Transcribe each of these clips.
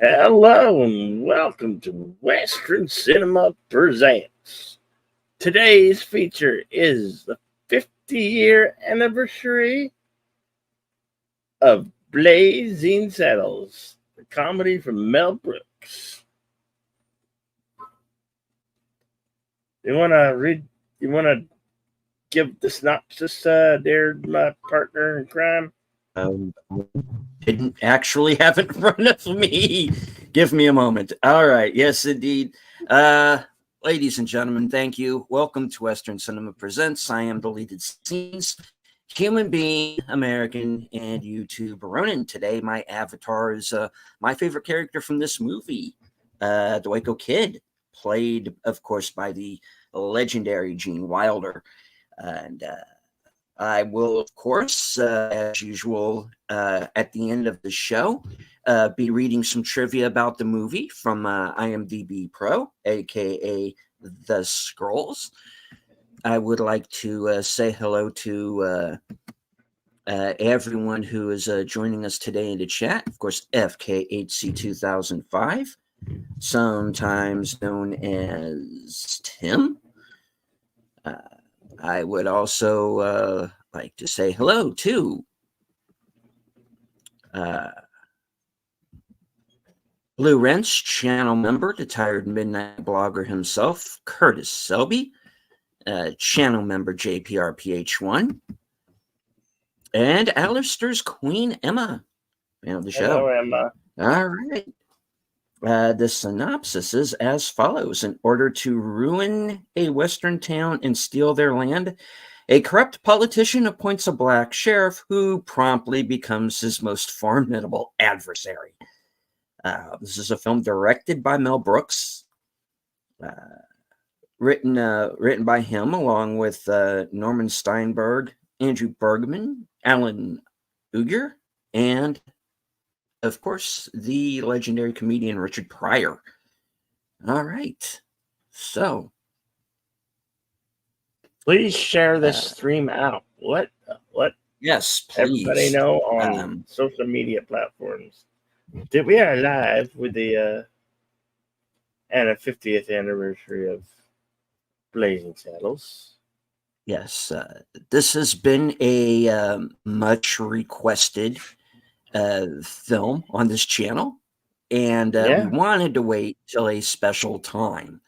Hello and welcome to Western Cinema Presents. Today's feature is the 50-year anniversary of Blazing Saddles, the comedy from Mel Brooks. You want to read? You want to give the synopsis, there, my partner in crime? Um, didn't actually have it in front of me. Give me a moment. All right. Yes, indeed. Ladies and gentlemen, thank you. Welcome to Western Cinema Presents. I am Deleted Scenes, human being, American, and YouTuber Ronin. Today, my avatar is my favorite character from this movie, the Waco Kid, played, of course, by the legendary Gene Wilder. And I will, of course, as usual, at the end of the show, be reading some trivia about the movie from IMDb Pro, aka The Scrolls. I would like to say hello to everyone who is joining us today in the chat. Of course, FKHC2005, sometimes known as Tim. I would also like to say hello to Blue Wrench channel member, the Tired Midnight blogger himself, Curtis Selby, channel member JPRPH1, and Alistair's Queen Emma, fan of the show. Hello, Emma. All right. The synopsis is as follows. In order to ruin a western town and steal their land, a corrupt politician appoints a black sheriff who promptly becomes his most formidable adversary. This is a film directed by Mel Brooks, written by him along with Norman Steinberg, Andrew Bergman, Alan Uger, and of course, the legendary comedian Richard Pryor. All right. So. Please share this stream out. What? Yes, please. Everybody know on social media platforms that we are live with the and a 50th anniversary of Blazing Saddles. Yes, this has been a much requested film on this channel, and we wanted to wait till a special time.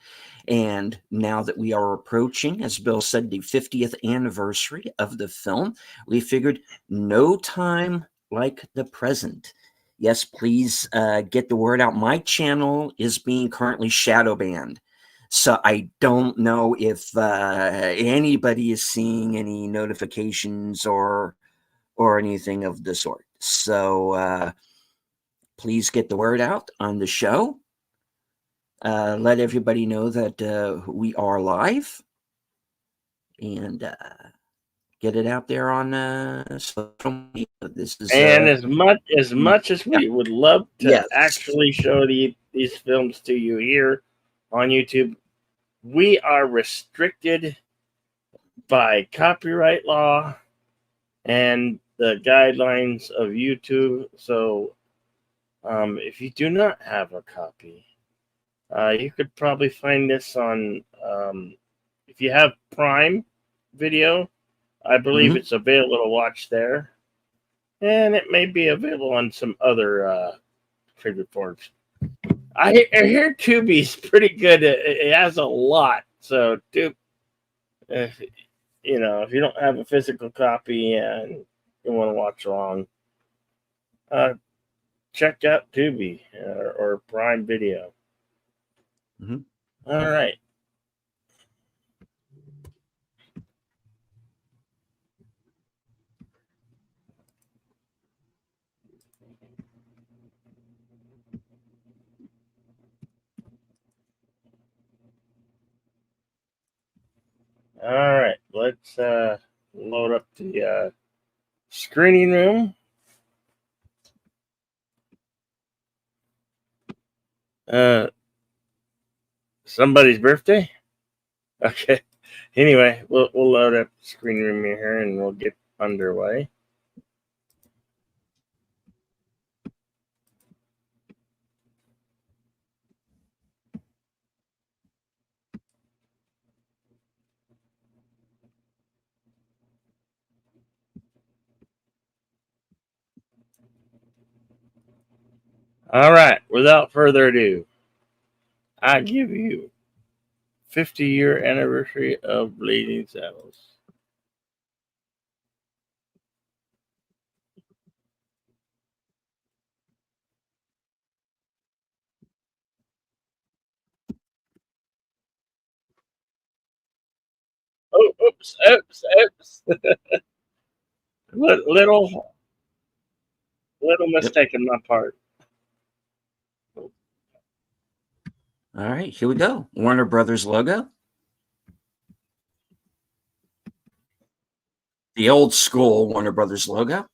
And now that we are approaching, as Bill said, the 50th anniversary of the film, we figured no time like the present. Yes, please get the word out. My channel is being currently shadow banned. So I don't know if anybody is seeing any notifications or anything of the sort. So please get the word out on the show. Let everybody know that we are live, and get it out there on social media. This is and as much as we would love to actually show these films to you here on YouTube, we are restricted by copyright law and the guidelines of YouTube. So if you do not have a copy, you could probably find this on, if you have Prime Video, I believe it's available to watch there. And it may be available on some other favorite forms. I hear Tubi's pretty good. It has a lot. So, Tube, if you don't have a physical copy and you want to watch along, check out Tubi or Prime Video. All right. All right. Let's load up the screening room. Somebody's birthday? Okay. Anyway, we'll load up the screen room here and we'll get underway. All right. Without further ado, I give you 50-year anniversary of Blazing Saddles. Oh, oops. little mistake on my part. All right, here we go. Warner Brothers logo. The old school Warner Brothers logo.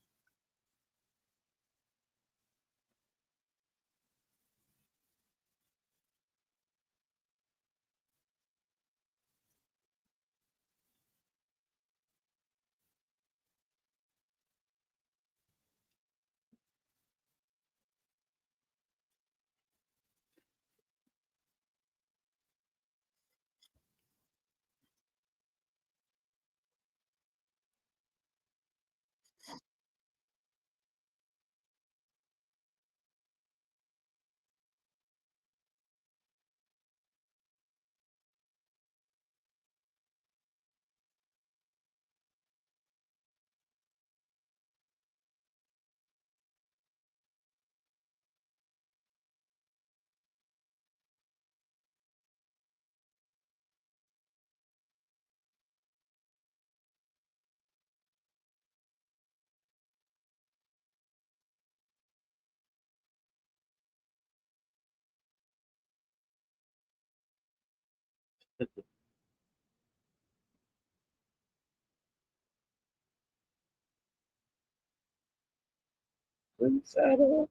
Saddle.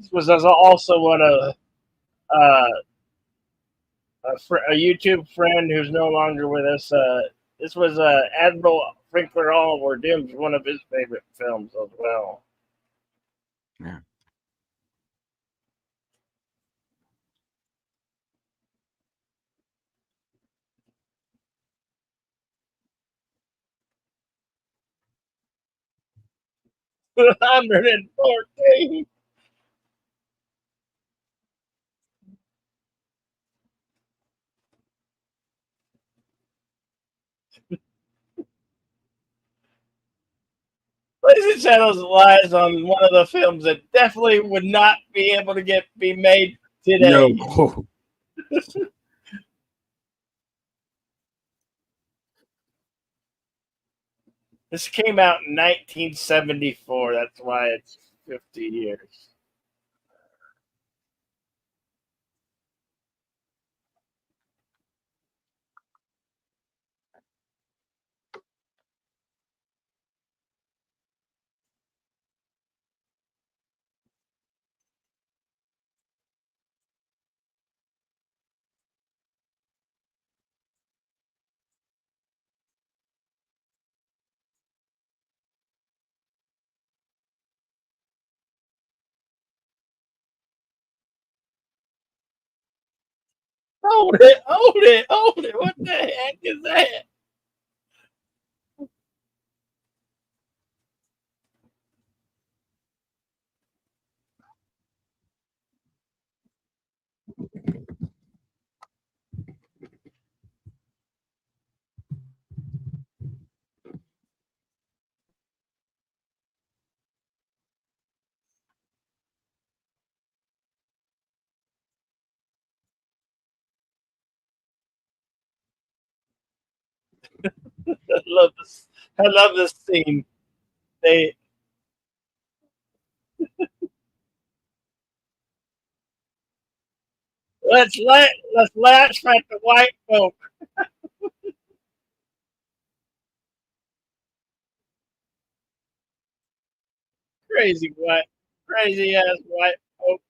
This was also what a YouTube friend who's no longer with us. This was Admiral Frinkler Oliver Dim's one of his favorite films as well. Yeah. $114. Blazing Saddles lies on one of the films that definitely would not be able to be made today. No. This came out in 1974. That's why it's 50 years. Hold it. What the heck is that? I love this. I love this scene. They Let's laugh at the white folk. Crazy ass white folk.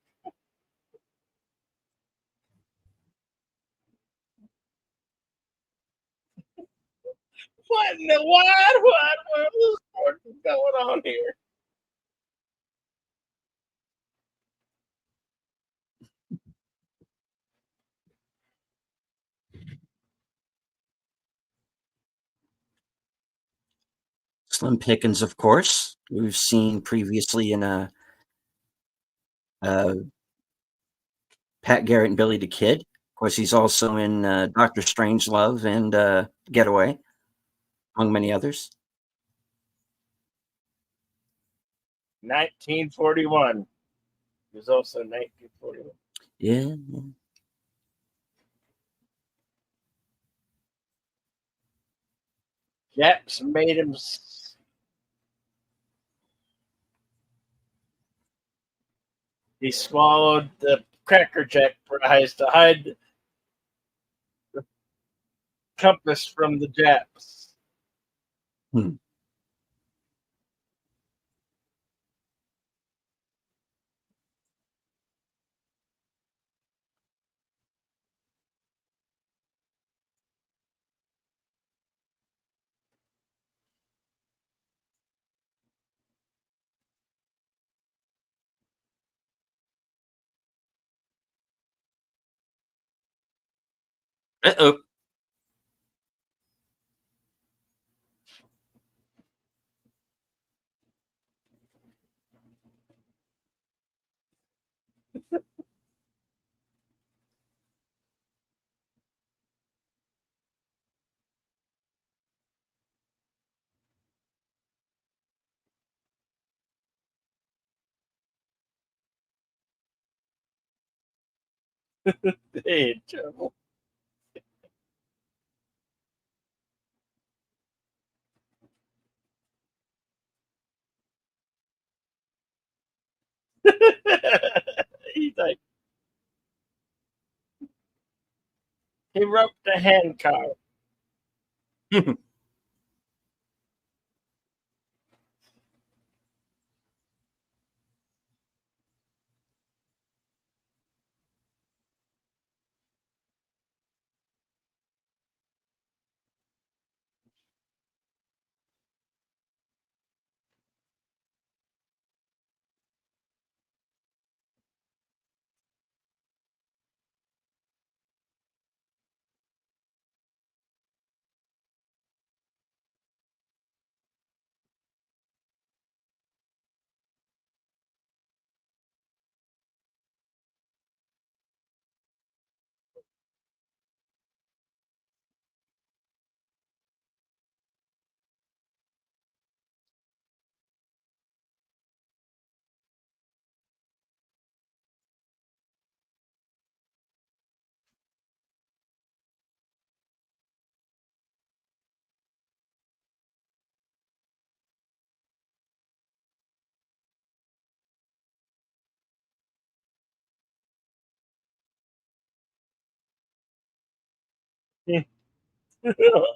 What in the wide world is going on here? Slim Pickens, of course, we've seen previously in uh, Pat Garrett and Billy the Kid. Of course, he's also in Doctor Strangelove and Getaway, among many others. 1941. It was also 1941. Yeah. Japs made him. He swallowed the Cracker Jack fries to hide the compass from the Japs. Hmm. Uh-oh. Hey, trouble. He's like, he roped the handcar.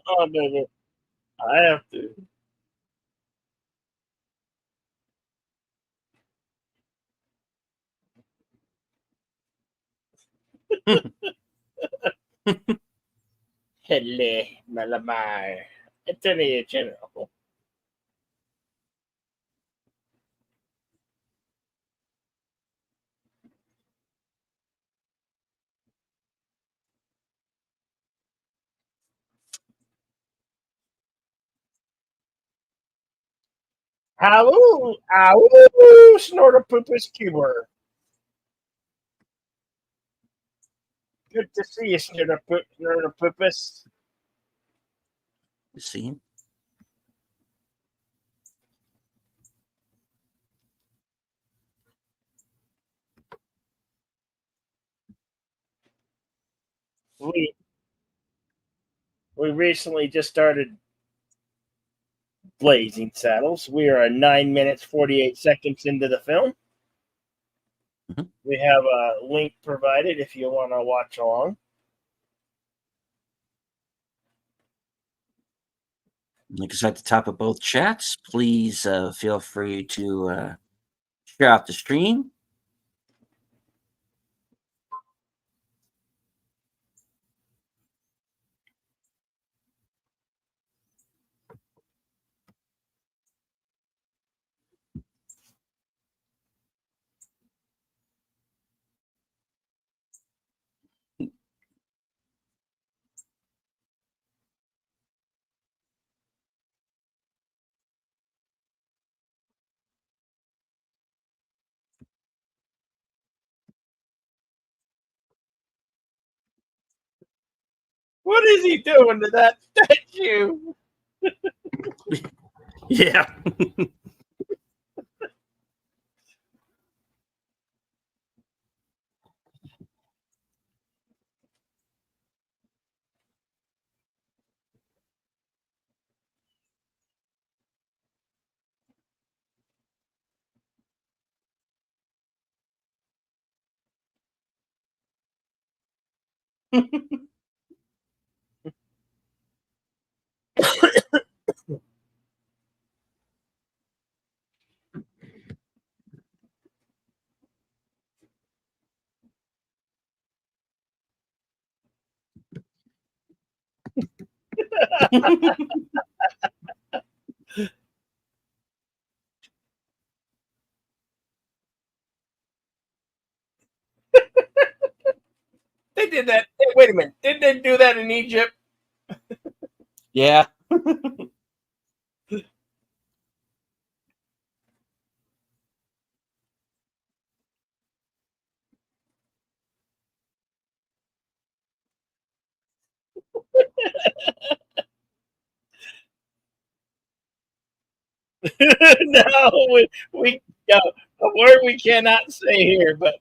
Oh, no, no. I have to. Hello, Malamar. Attorney General. Ow, ow, Snortopoopas Cure. Good to see you, Snortopoopas. You see him? We we recently just started Blazing Saddles. We are 9 minutes 48 seconds into the film. Mhm. We have a link provided if you want to watch along. Like I said at the top of both chats, please feel free to share out the stream. What is he doing to that statue? Yeah. They did that. Hey, wait a minute. Didn't they do that in Egypt? Yeah. No, we no, a word we cannot say here, but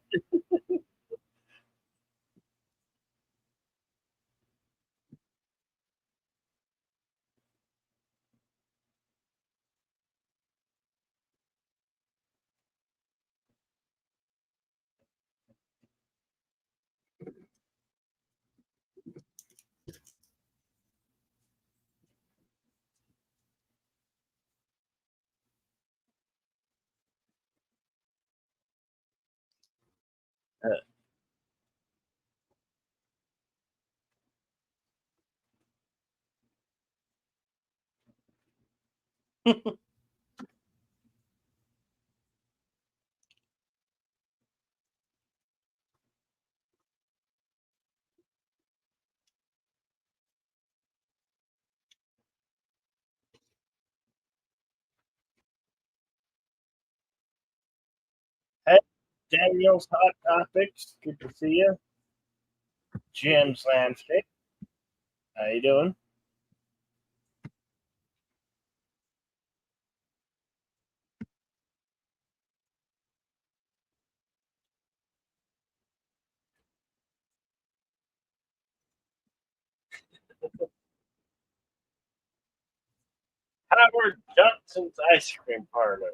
hey, Daniel's Hot Topics. Good to see you. Jim's Landscape. How you doing? Howard Johnson's Ice Cream Parlor.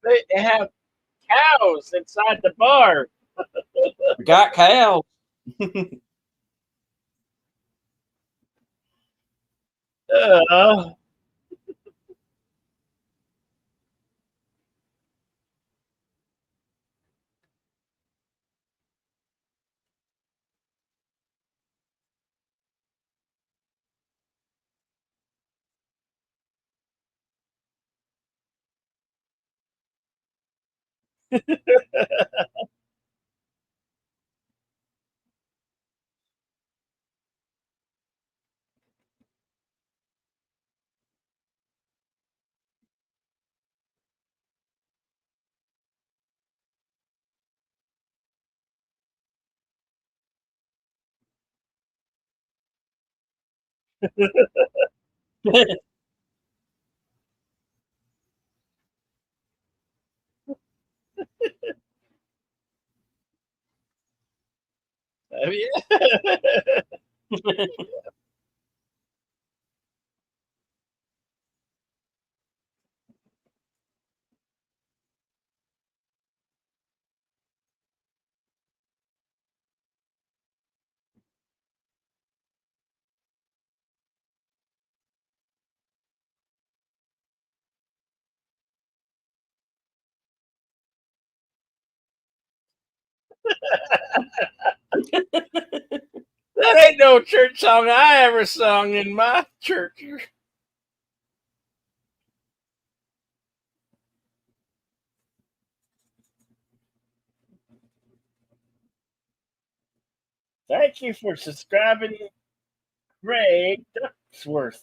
They have cows inside the bar. We got cows. Uh, yeah. That ain't no church song I ever sung in my church. Thank you for subscribing, Craig Ducksworth.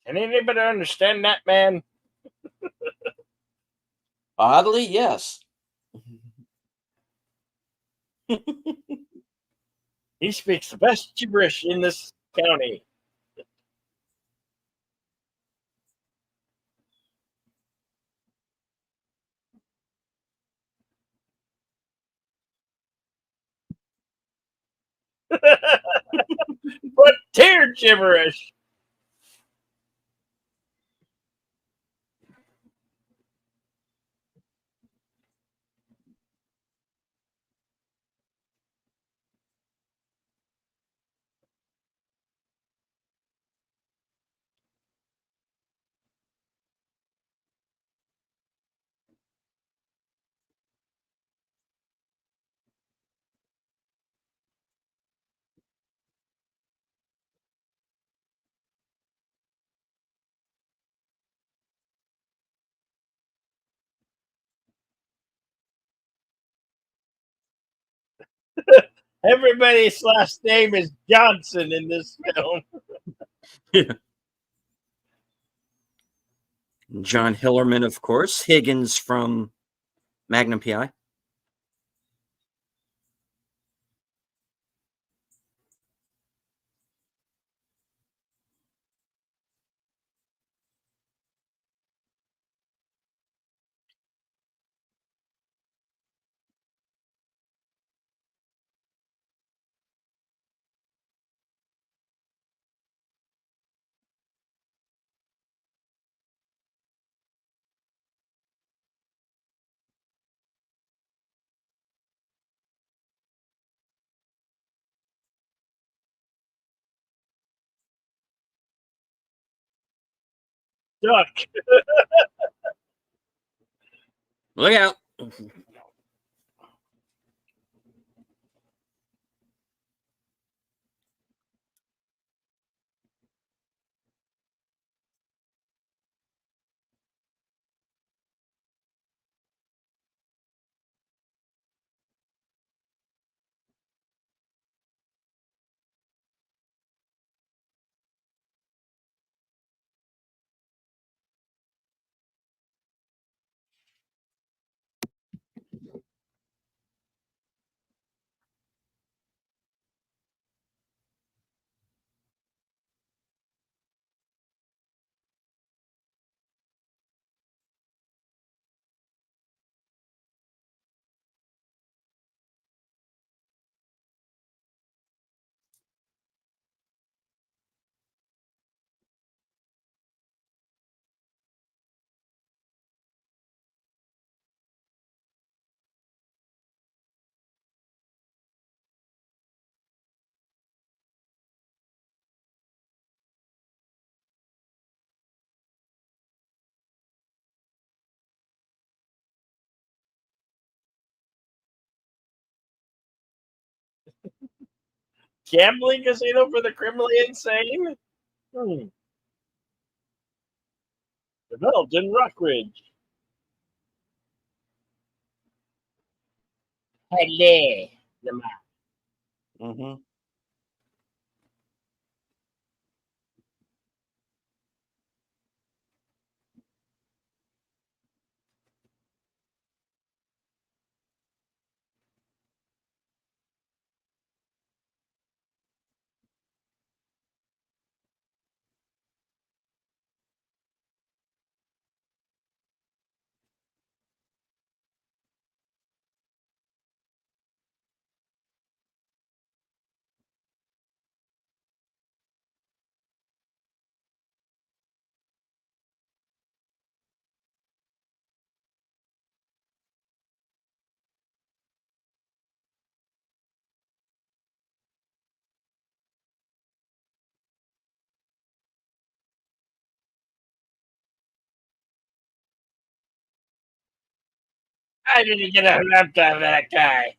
Can anybody understand that man? Oddly, yes. He speaks the best gibberish in this county. But tear gibberish. Everybody's last name is Johnson in this film. John Hillerman, of course. Higgins from Magnum PI. Duck. Look out. Gambling casino for the criminally insane? Developed in Rockridge. Hello. Mm-hmm. I didn't get a left out of that guy.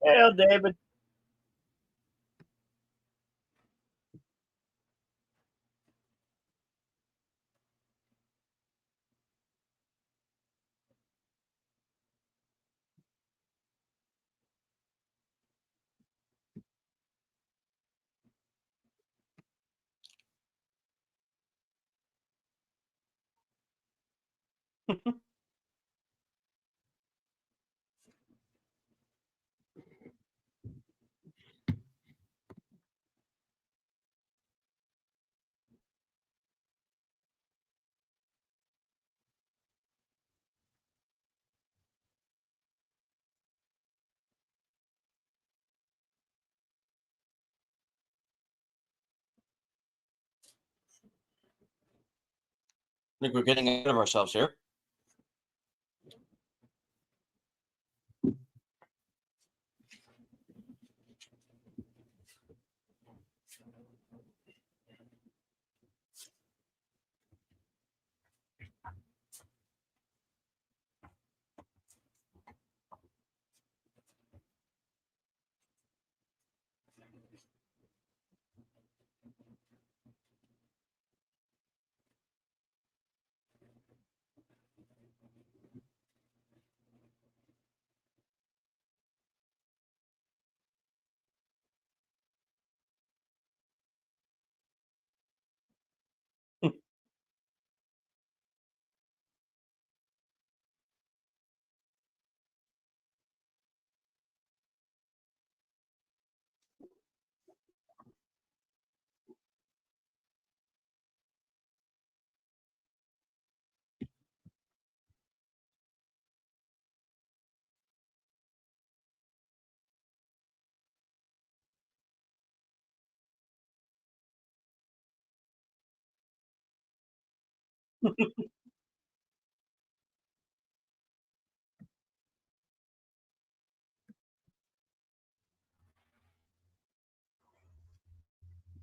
Well, David. I think we're getting ahead of ourselves here.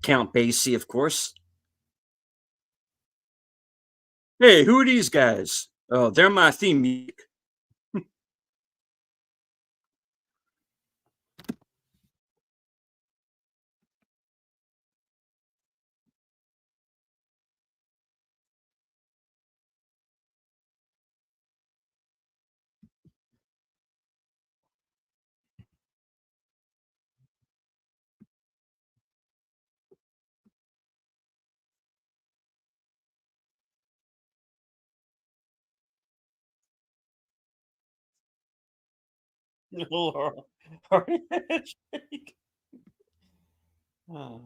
Count Basie, of course. Hey, who are these guys? Oh, they're my theme music. Oh.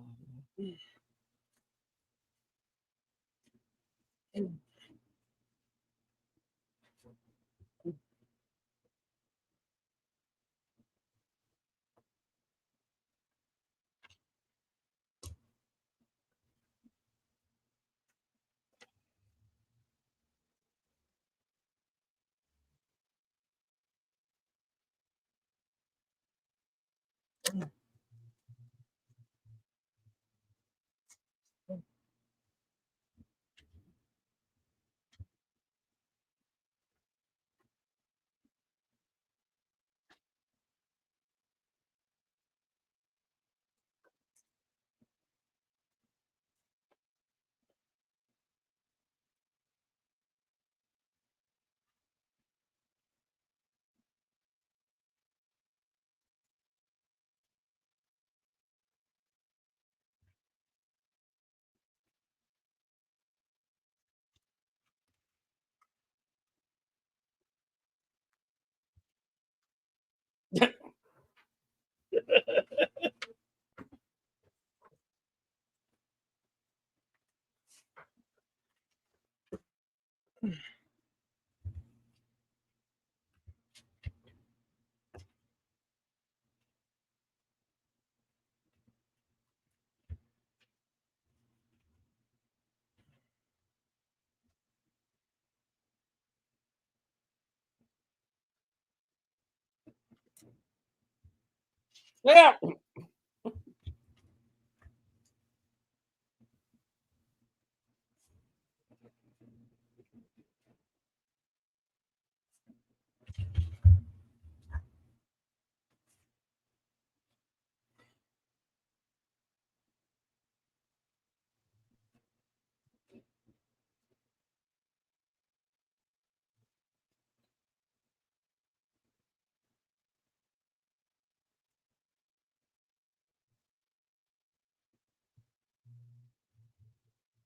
Yeah.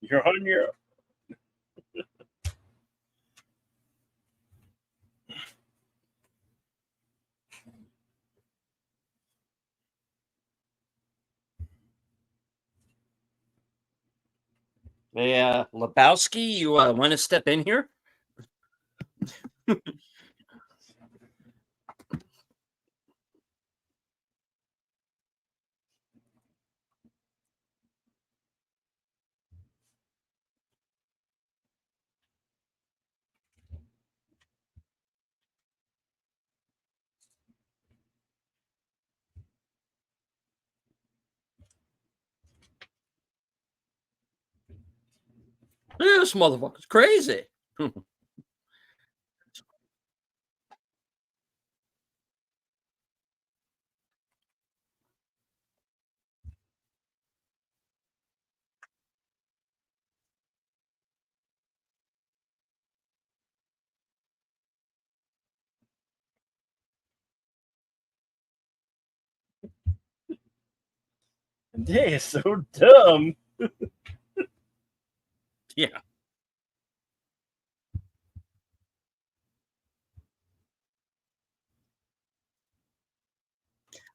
You're on your Yeah, Lebowski, you want to step in here? This motherfucker's crazy. They is so dumb. Yeah.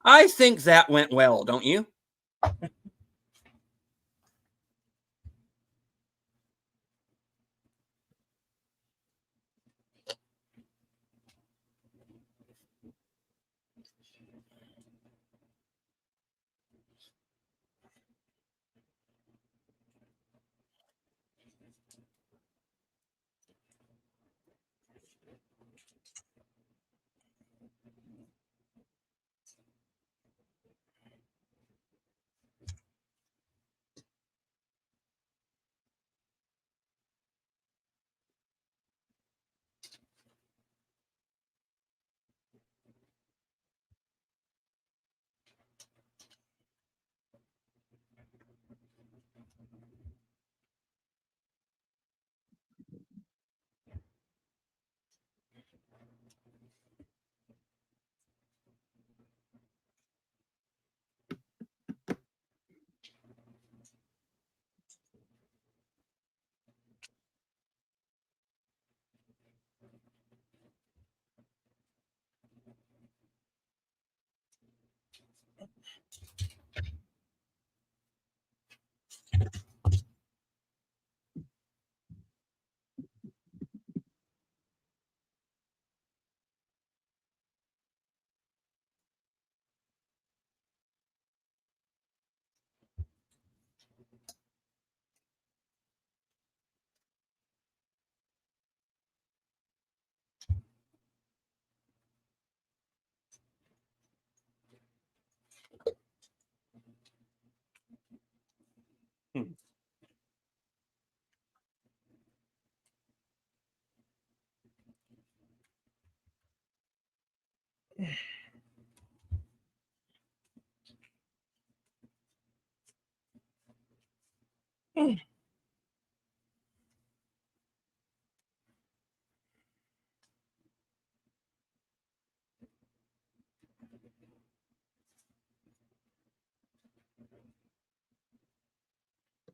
I think that went well, don't you?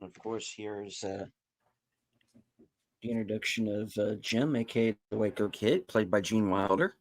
Of course, here's the introduction of Jim, aka the Waco Kid, played by Gene Wilder.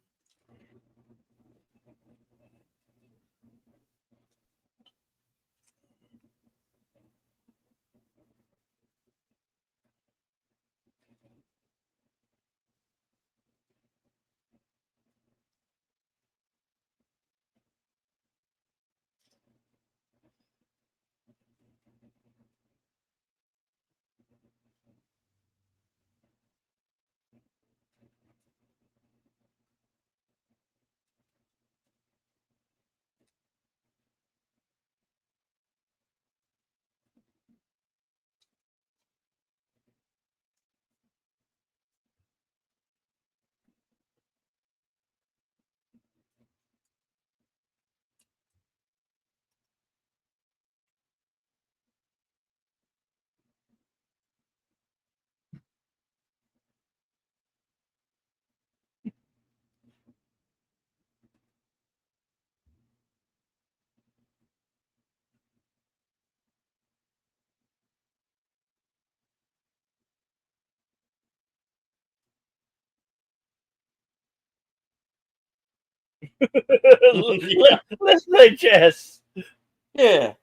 Let's play chess. Yeah.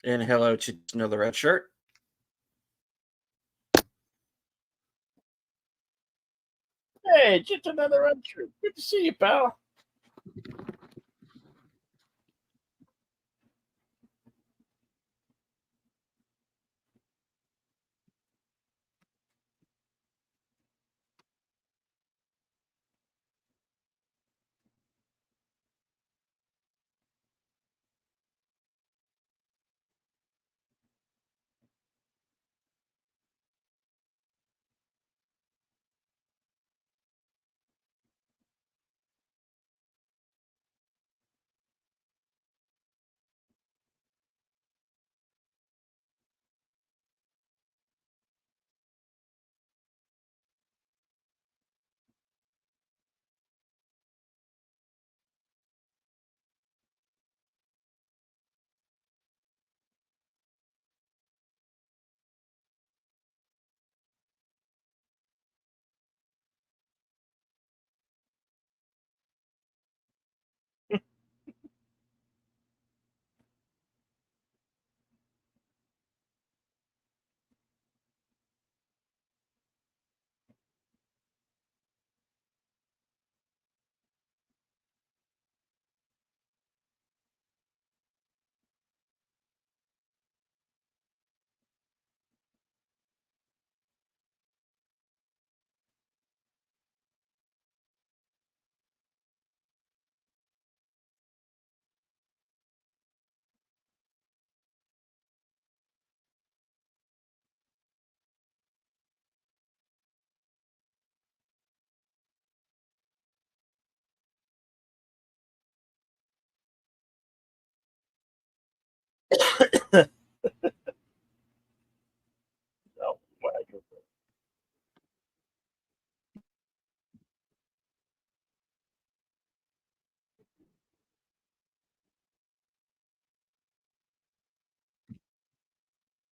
And hello to another red shirt. Hey, just another red shirt. Good to see you, pal.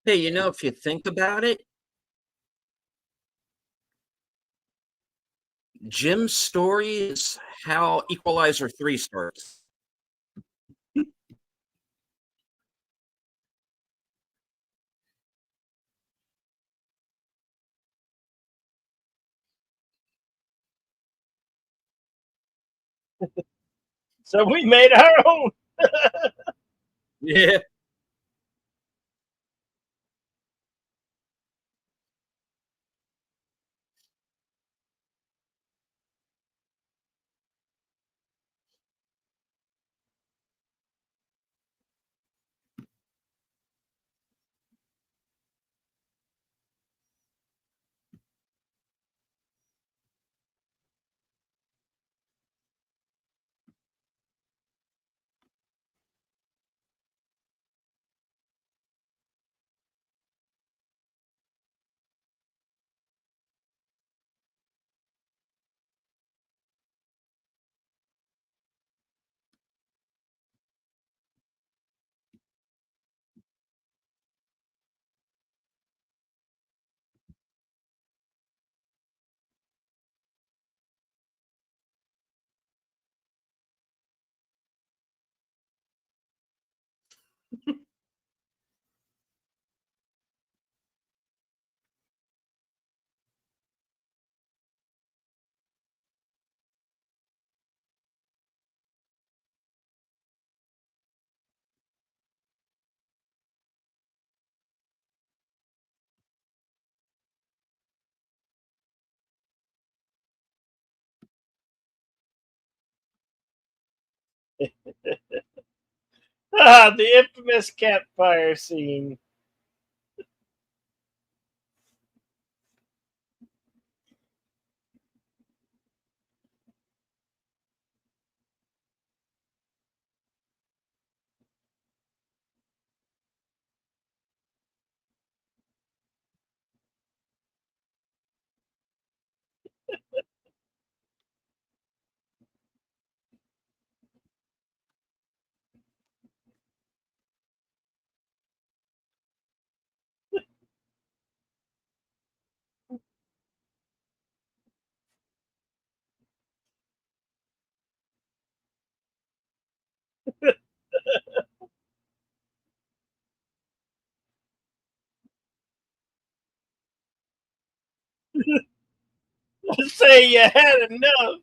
Hey, if you think about it, Jim's story is how Equalizer 3 starts. So we made our own. Yeah. The infamous campfire scene. Say you had enough.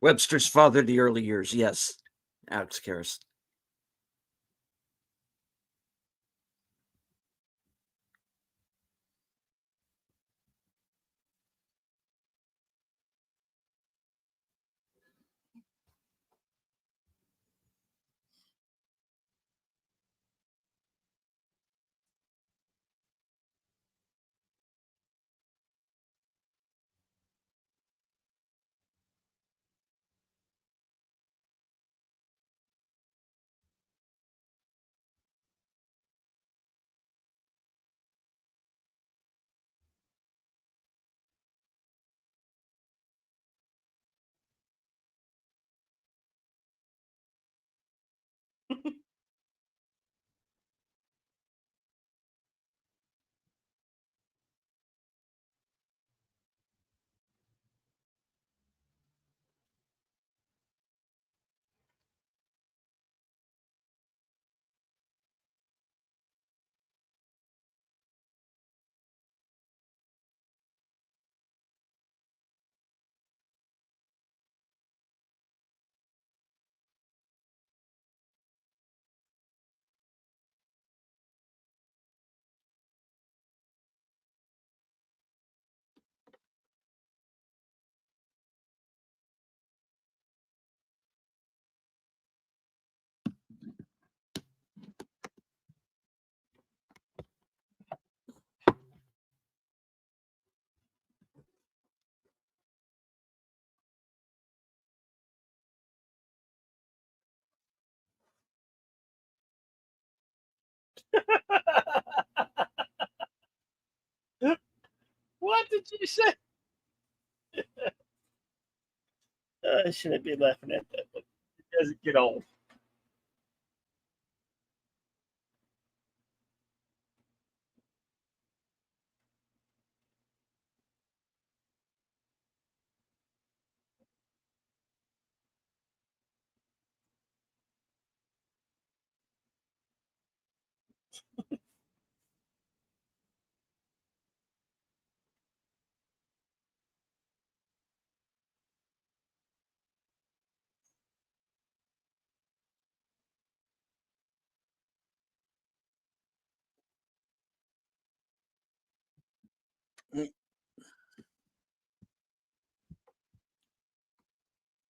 Webster's father, the early years. Yes. Alex Karras. What did you say? I shouldn't be laughing at that, but it doesn't get old.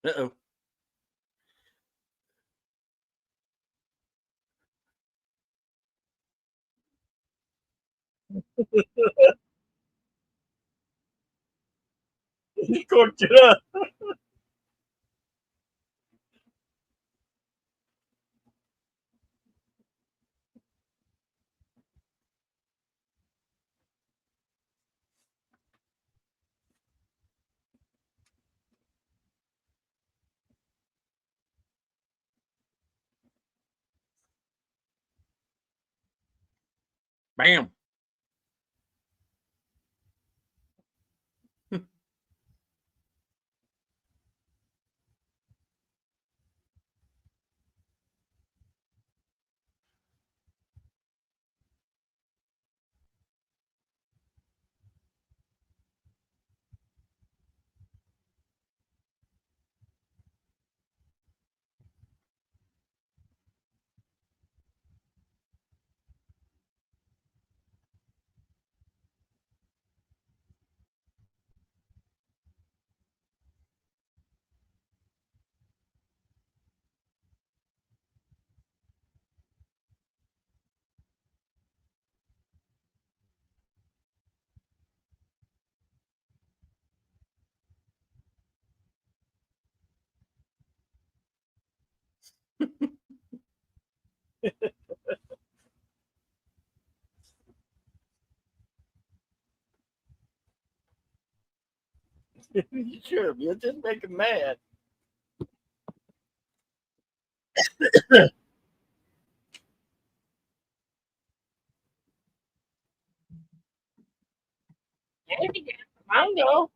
Uh-oh. Cortina. Bam. Sure, you'll just make him mad. Mongo.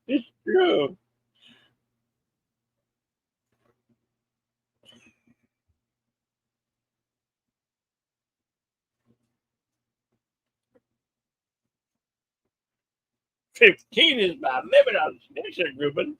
It's true. "15 is my limit on snitcher grouping."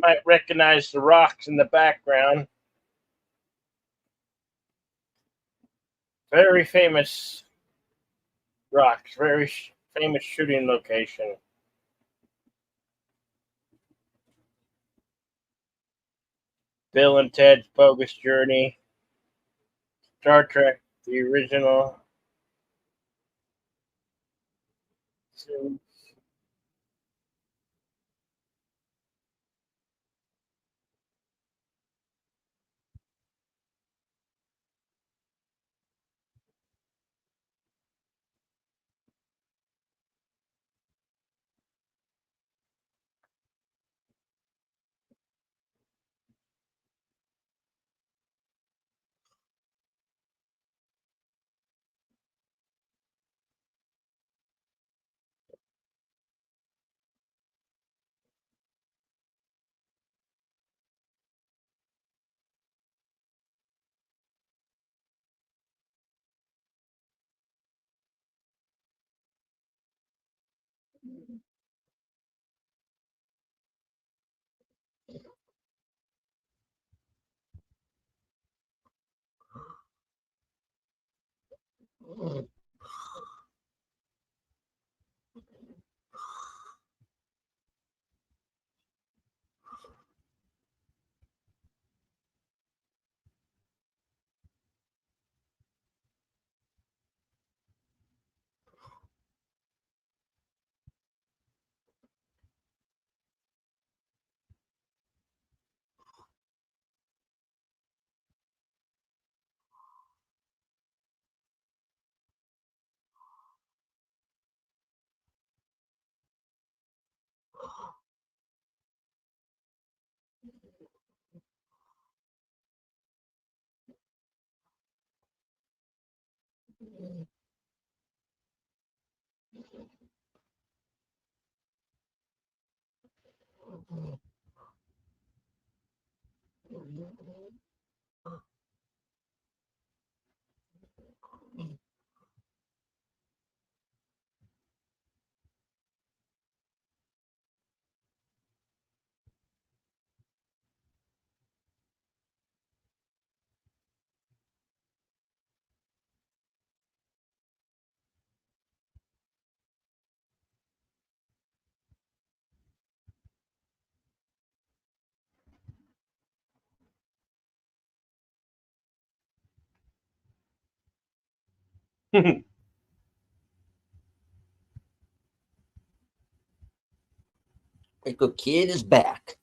might recognize the rocks in the background. Very famous rocks, very famous shooting location. Bill and Ted's Bogus Journey, Star Trek, the original. Echo Kid is back.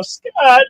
Scott.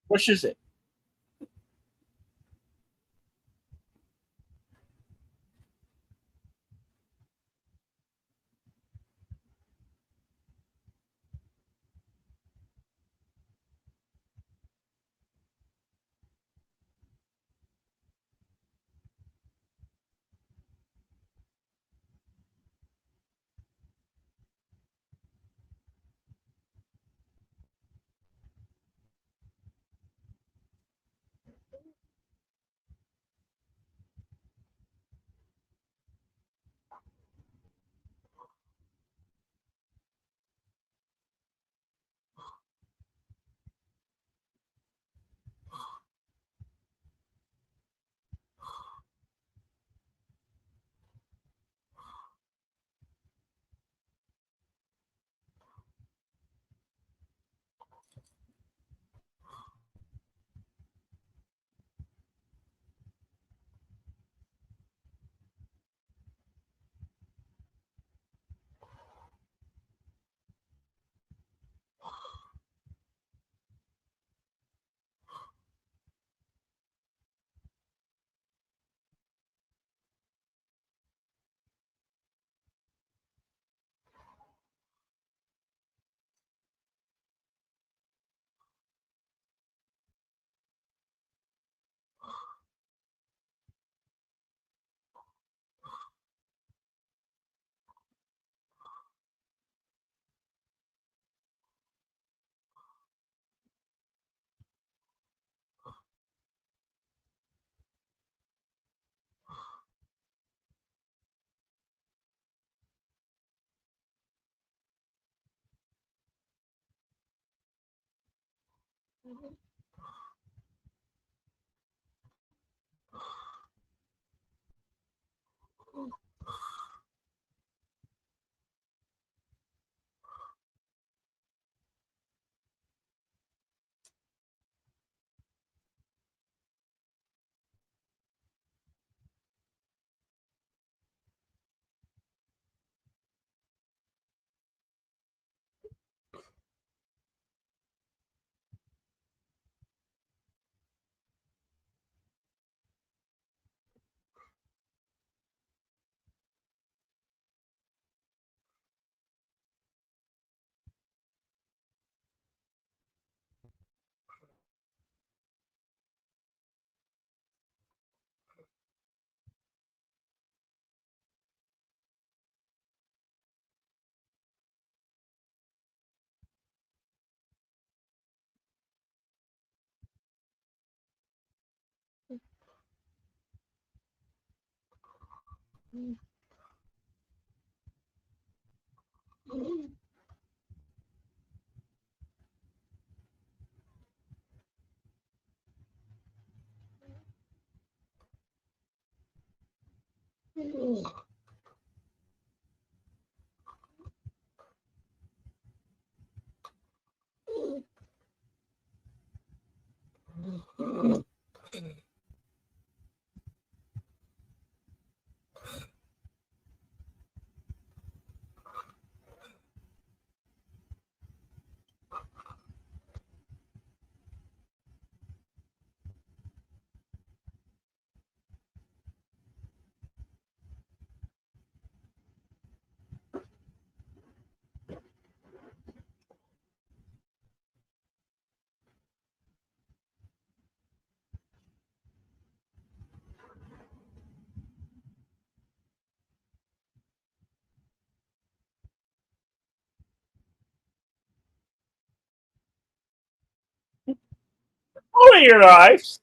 Which is it? Oh, your eyes.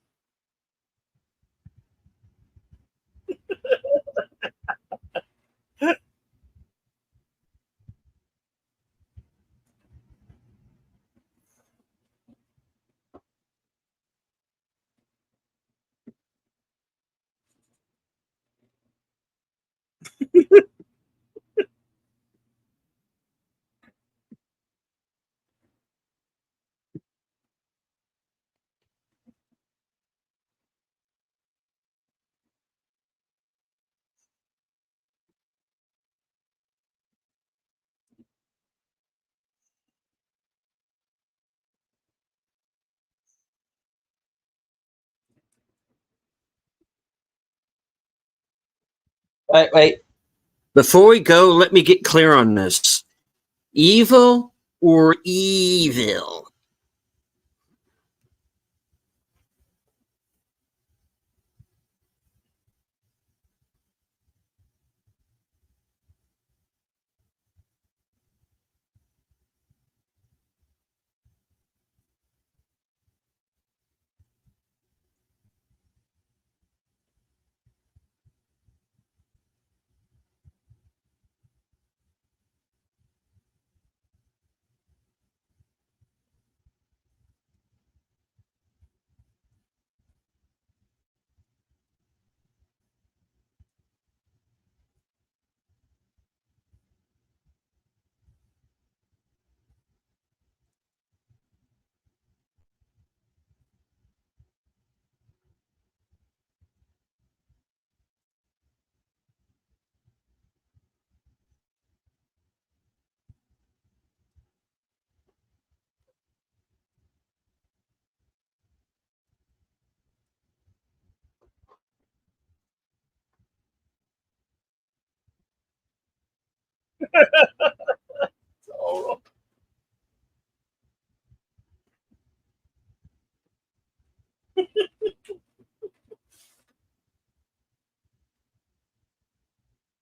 Wait. Before we go, let me get clear on this. Evil or evil?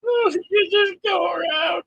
Oh, you just go around.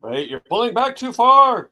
Wait, you're pulling back too far.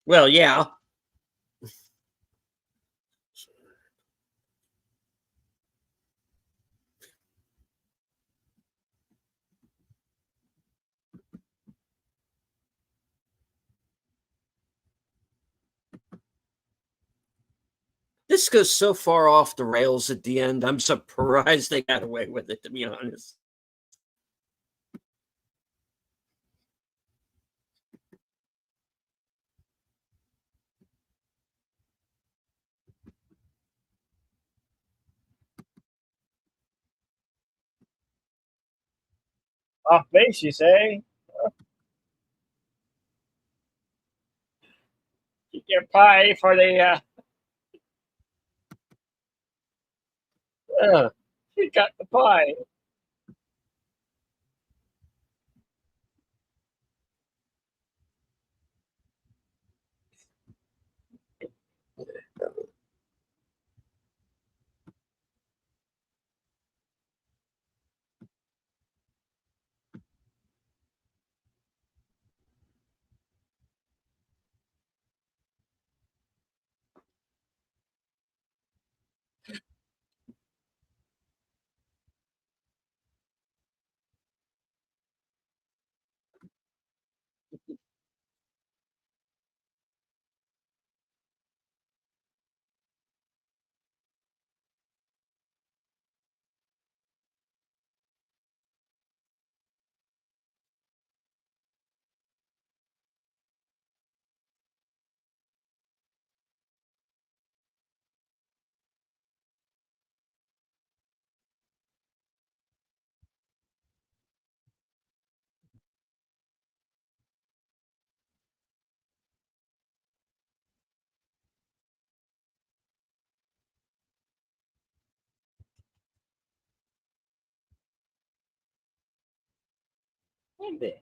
Well, yeah. This goes so far off the rails at the end. I'm surprised they got away with it, to be honest. Off base, you say? Keep your pie for the. You got the pie. Monday.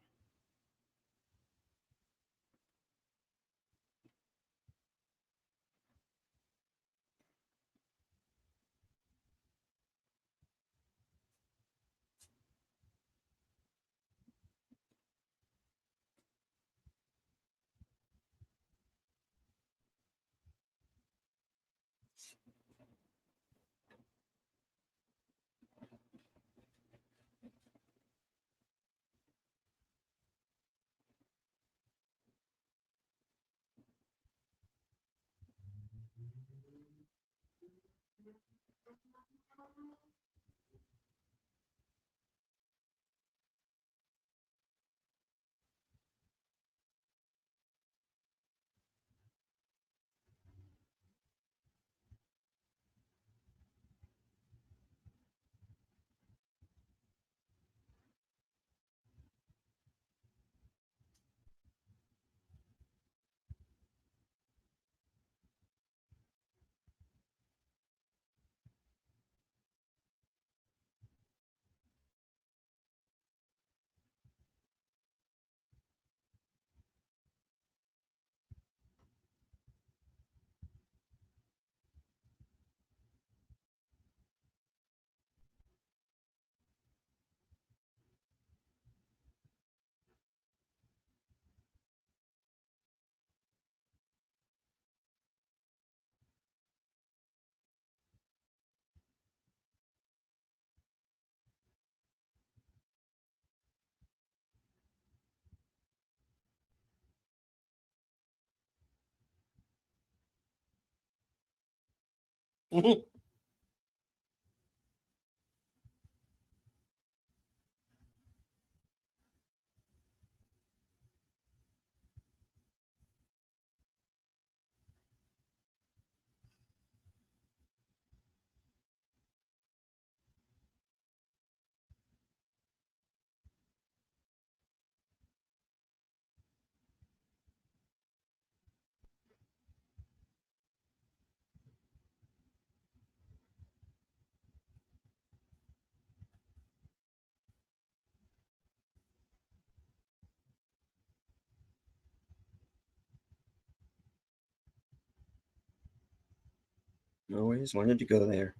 Always wanted to go there.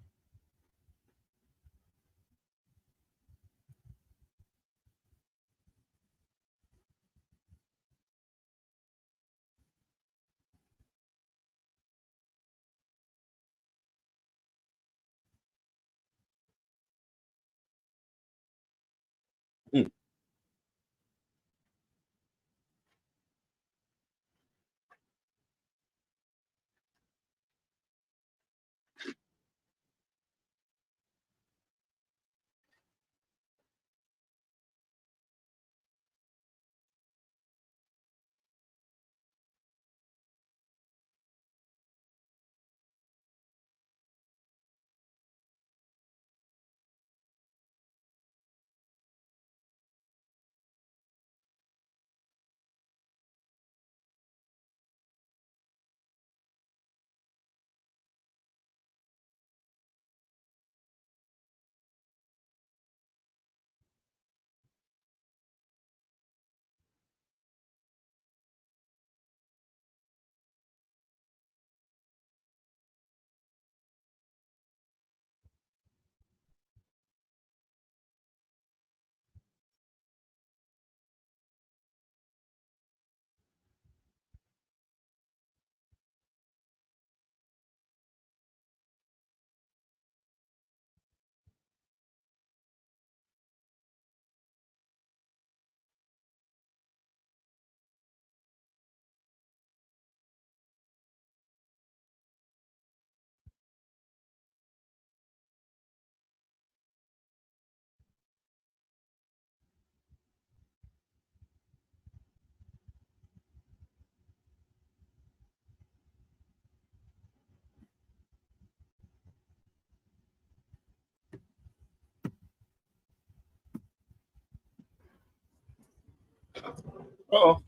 Oh,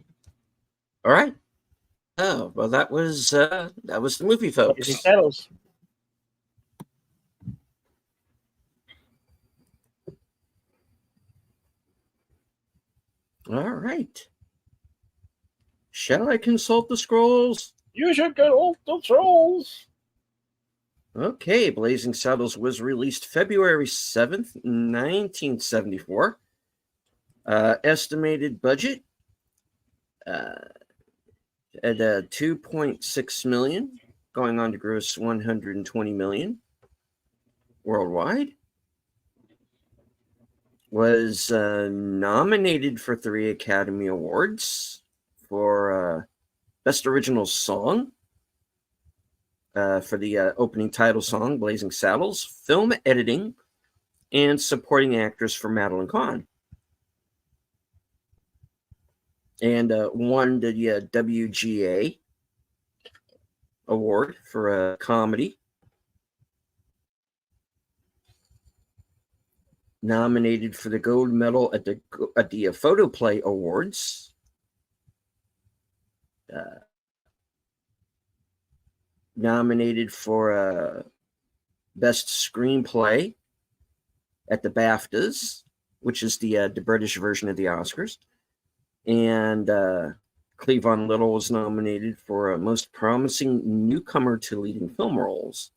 all right. Oh, well, that was the movie, folks. Blazing Saddles. All right. Shall I consult the scrolls? You should get off the scrolls. Okay, Blazing Saddles was released February 7th, 1974. Estimated budget at 2.6 million, going on to gross 120 million worldwide. Was nominated for 3 Academy Awards for Best Original Song, for the opening title song, Blazing Saddles, film editing, and supporting actors for Madeline Kahn. And won the WGA award for comedy. Nominated for the gold medal at the Photoplay Awards. Nominated for best screenplay at the BAFTAs, which is the British version of the Oscars. And Cleavon Little was nominated for most promising newcomer to leading film roles.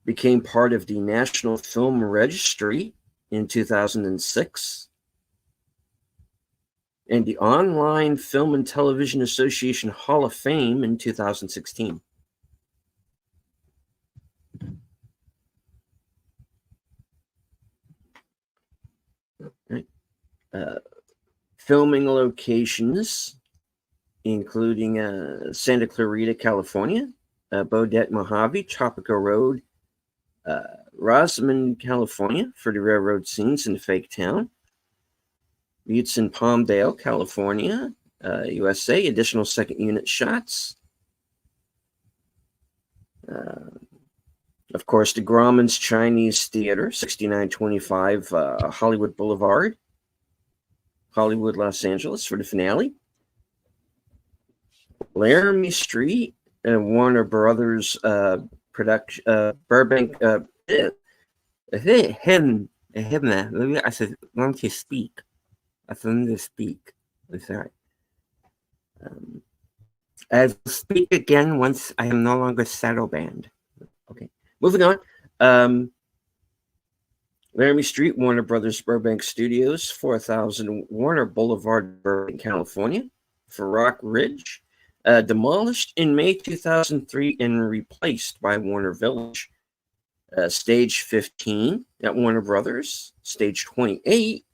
Became part of the National Film Registry in 2006 and the Online Film and Television Association Hall of Fame in 2016. Right. Filming locations, including Santa Clarita, California, Bodette, Mojave, Tropico Road, Rosamond, California, for the railroad scenes in the fake town. Buttes in Palmdale, California, USA, additional second unit shots. Of course, the Grauman's Chinese Theater, 6925 Hollywood Boulevard, Hollywood, Los Angeles, for the finale. Laramie Street, Warner Brothers production, Burbank. I said, why don't you speak? I said, let me speak. I'm sorry. I will speak again once I am no longer shadow banned. Okay, moving on. Laramie Street, Warner Brothers Burbank Studios, 4000 Warner Boulevard, Burbank, California, for Rock Ridge. Demolished in May 2003 and replaced by Warner Village. Stage 15 at Warner Brothers, stage 28.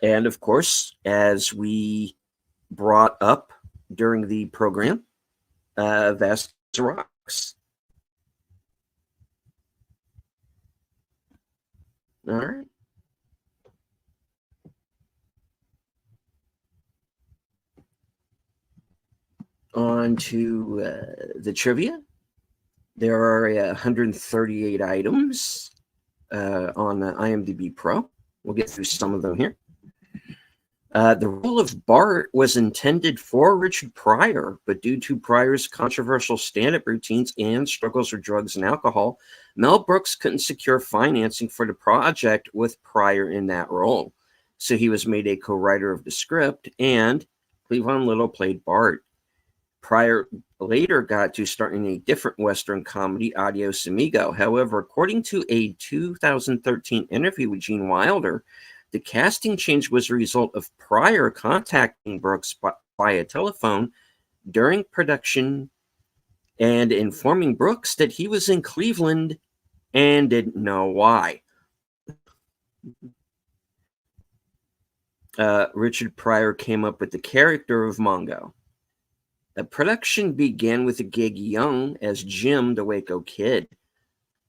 And of course, as we brought up during the program, Vast Rocks. All right. On to the trivia. There are 138 items on IMDb Pro. We'll get through some of them here. The role of Bart was intended for Richard Pryor, but due to Pryor's controversial stand-up routines and struggles with drugs and alcohol, Mel Brooks couldn't secure financing for the project with Pryor in that role. So he was made a co-writer of the script, and Cleavon Little played Bart. Pryor later got to star in a different Western comedy, Adios Amigo. However, according to a 2013 interview with Gene Wilder, the casting change was a result of Pryor contacting Brooks via telephone during production and informing Brooks that he was in Cleveland and didn't know why. Richard Pryor came up with the character of Mongo. The production began with a gig young as Jim, the Waco Kid.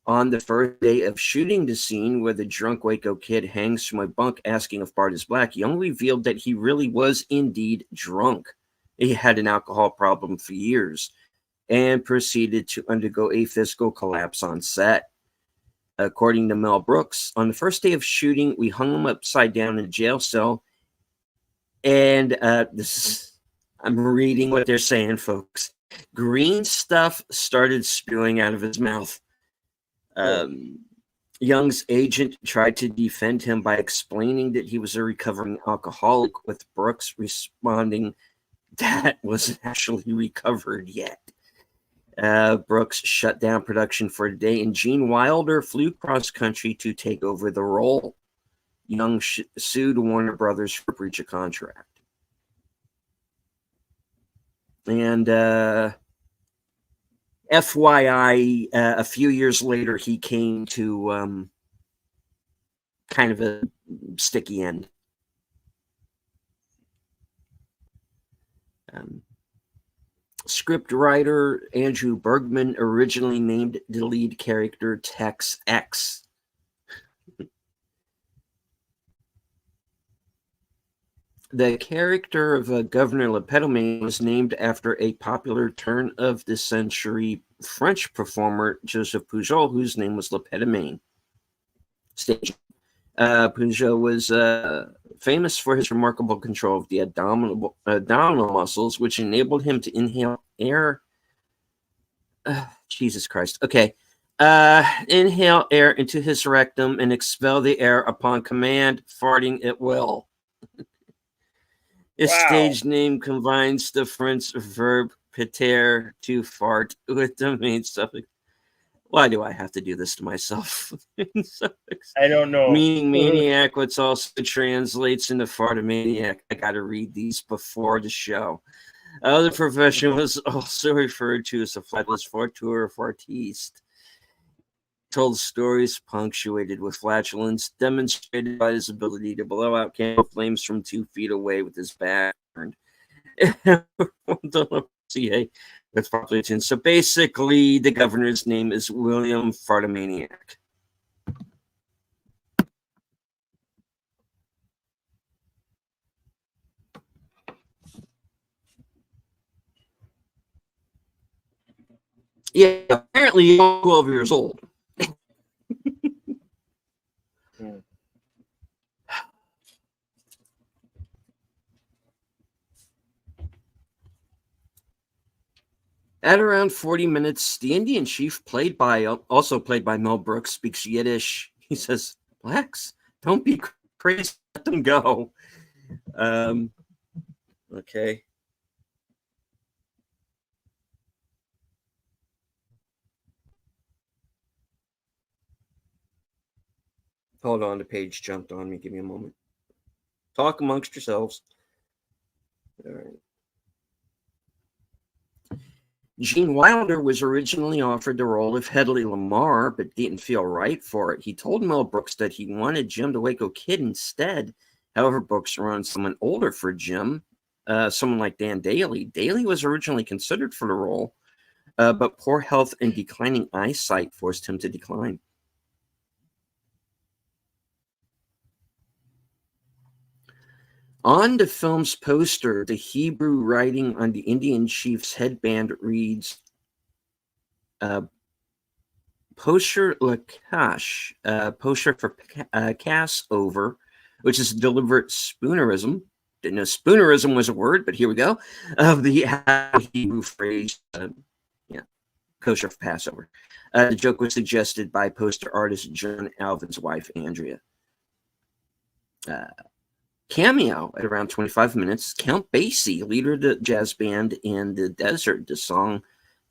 On the first day of shooting the scene where the drunk Waco Kid hangs from a bunk asking if Bart is black, Young revealed that he really was indeed drunk. He had an alcohol problem for years and proceeded to undergo a physical collapse on set. According to Mel Brooks, on the first day of shooting, we hung him upside down in a jail cell. And I'm reading what they're saying, folks. Green stuff started spewing out of his mouth. Young's agent tried to defend him by explaining that he was a recovering alcoholic, with Brooks responding that wasn't actually recovered yet. Brooks shut down production for a day, and Gene Wilder flew cross-country to take over the role. Young sued Warner Brothers for breach of contract. And FYI, a few years later, he came to kind of a sticky end. Script writer Andrew Bergman originally named the lead character Tex X. The character of Governor Lepetomaine was named after a popular turn-of-the-century French performer, Joseph Pujol, whose name was Lepetomaine. Pujol was famous for his remarkable control of the abdominal muscles, which enabled him to inhale air. Jesus Christ. Okay. Inhale air into his rectum and expel the air upon command, farting at will. His stage name combines the French verb péter, to fart, with the main suffix. Why do I have to do this to myself? I don't know. Meaning maniac, which also translates into fartomaniac. I got to read these before the show. The profession was also referred to as a flightless farteur or fartiste. Told stories punctuated with flatulence, demonstrated by his ability to blow out candle flames from 2 feet away with his back turned. So basically, the governor's name is William Fartomaniac. Yeah, apparently he's 12 years old. At around 40 minutes, the Indian chief, also played by Mel Brooks, speaks Yiddish. He says, "Blacks, don't be crazy, let them go." Okay. Hold on, the page jumped on me. Give me a moment. Talk amongst yourselves. All right. Gene Wilder was originally offered the role of Hedley Lamar, but didn't feel right for it. He told Mel Brooks that he wanted Jim the Waco Kid instead. However, Brooks wanted someone older for Jim, someone like Dan Daly. Daly was originally considered for the role, but poor health and declining eyesight forced him to decline. On the film's poster, the Hebrew writing on the Indian chief's headband reads, Posher Lakash, Posher for Passover, which is a deliberate spoonerism. Didn't know spoonerism was a word, but here we go. Of the Hebrew phrase, kosher for Passover. The joke was suggested by poster artist John Alvin's wife, Andrea. Cameo at around 25 minutes, Count Basie, leader of the jazz band in the desert. The song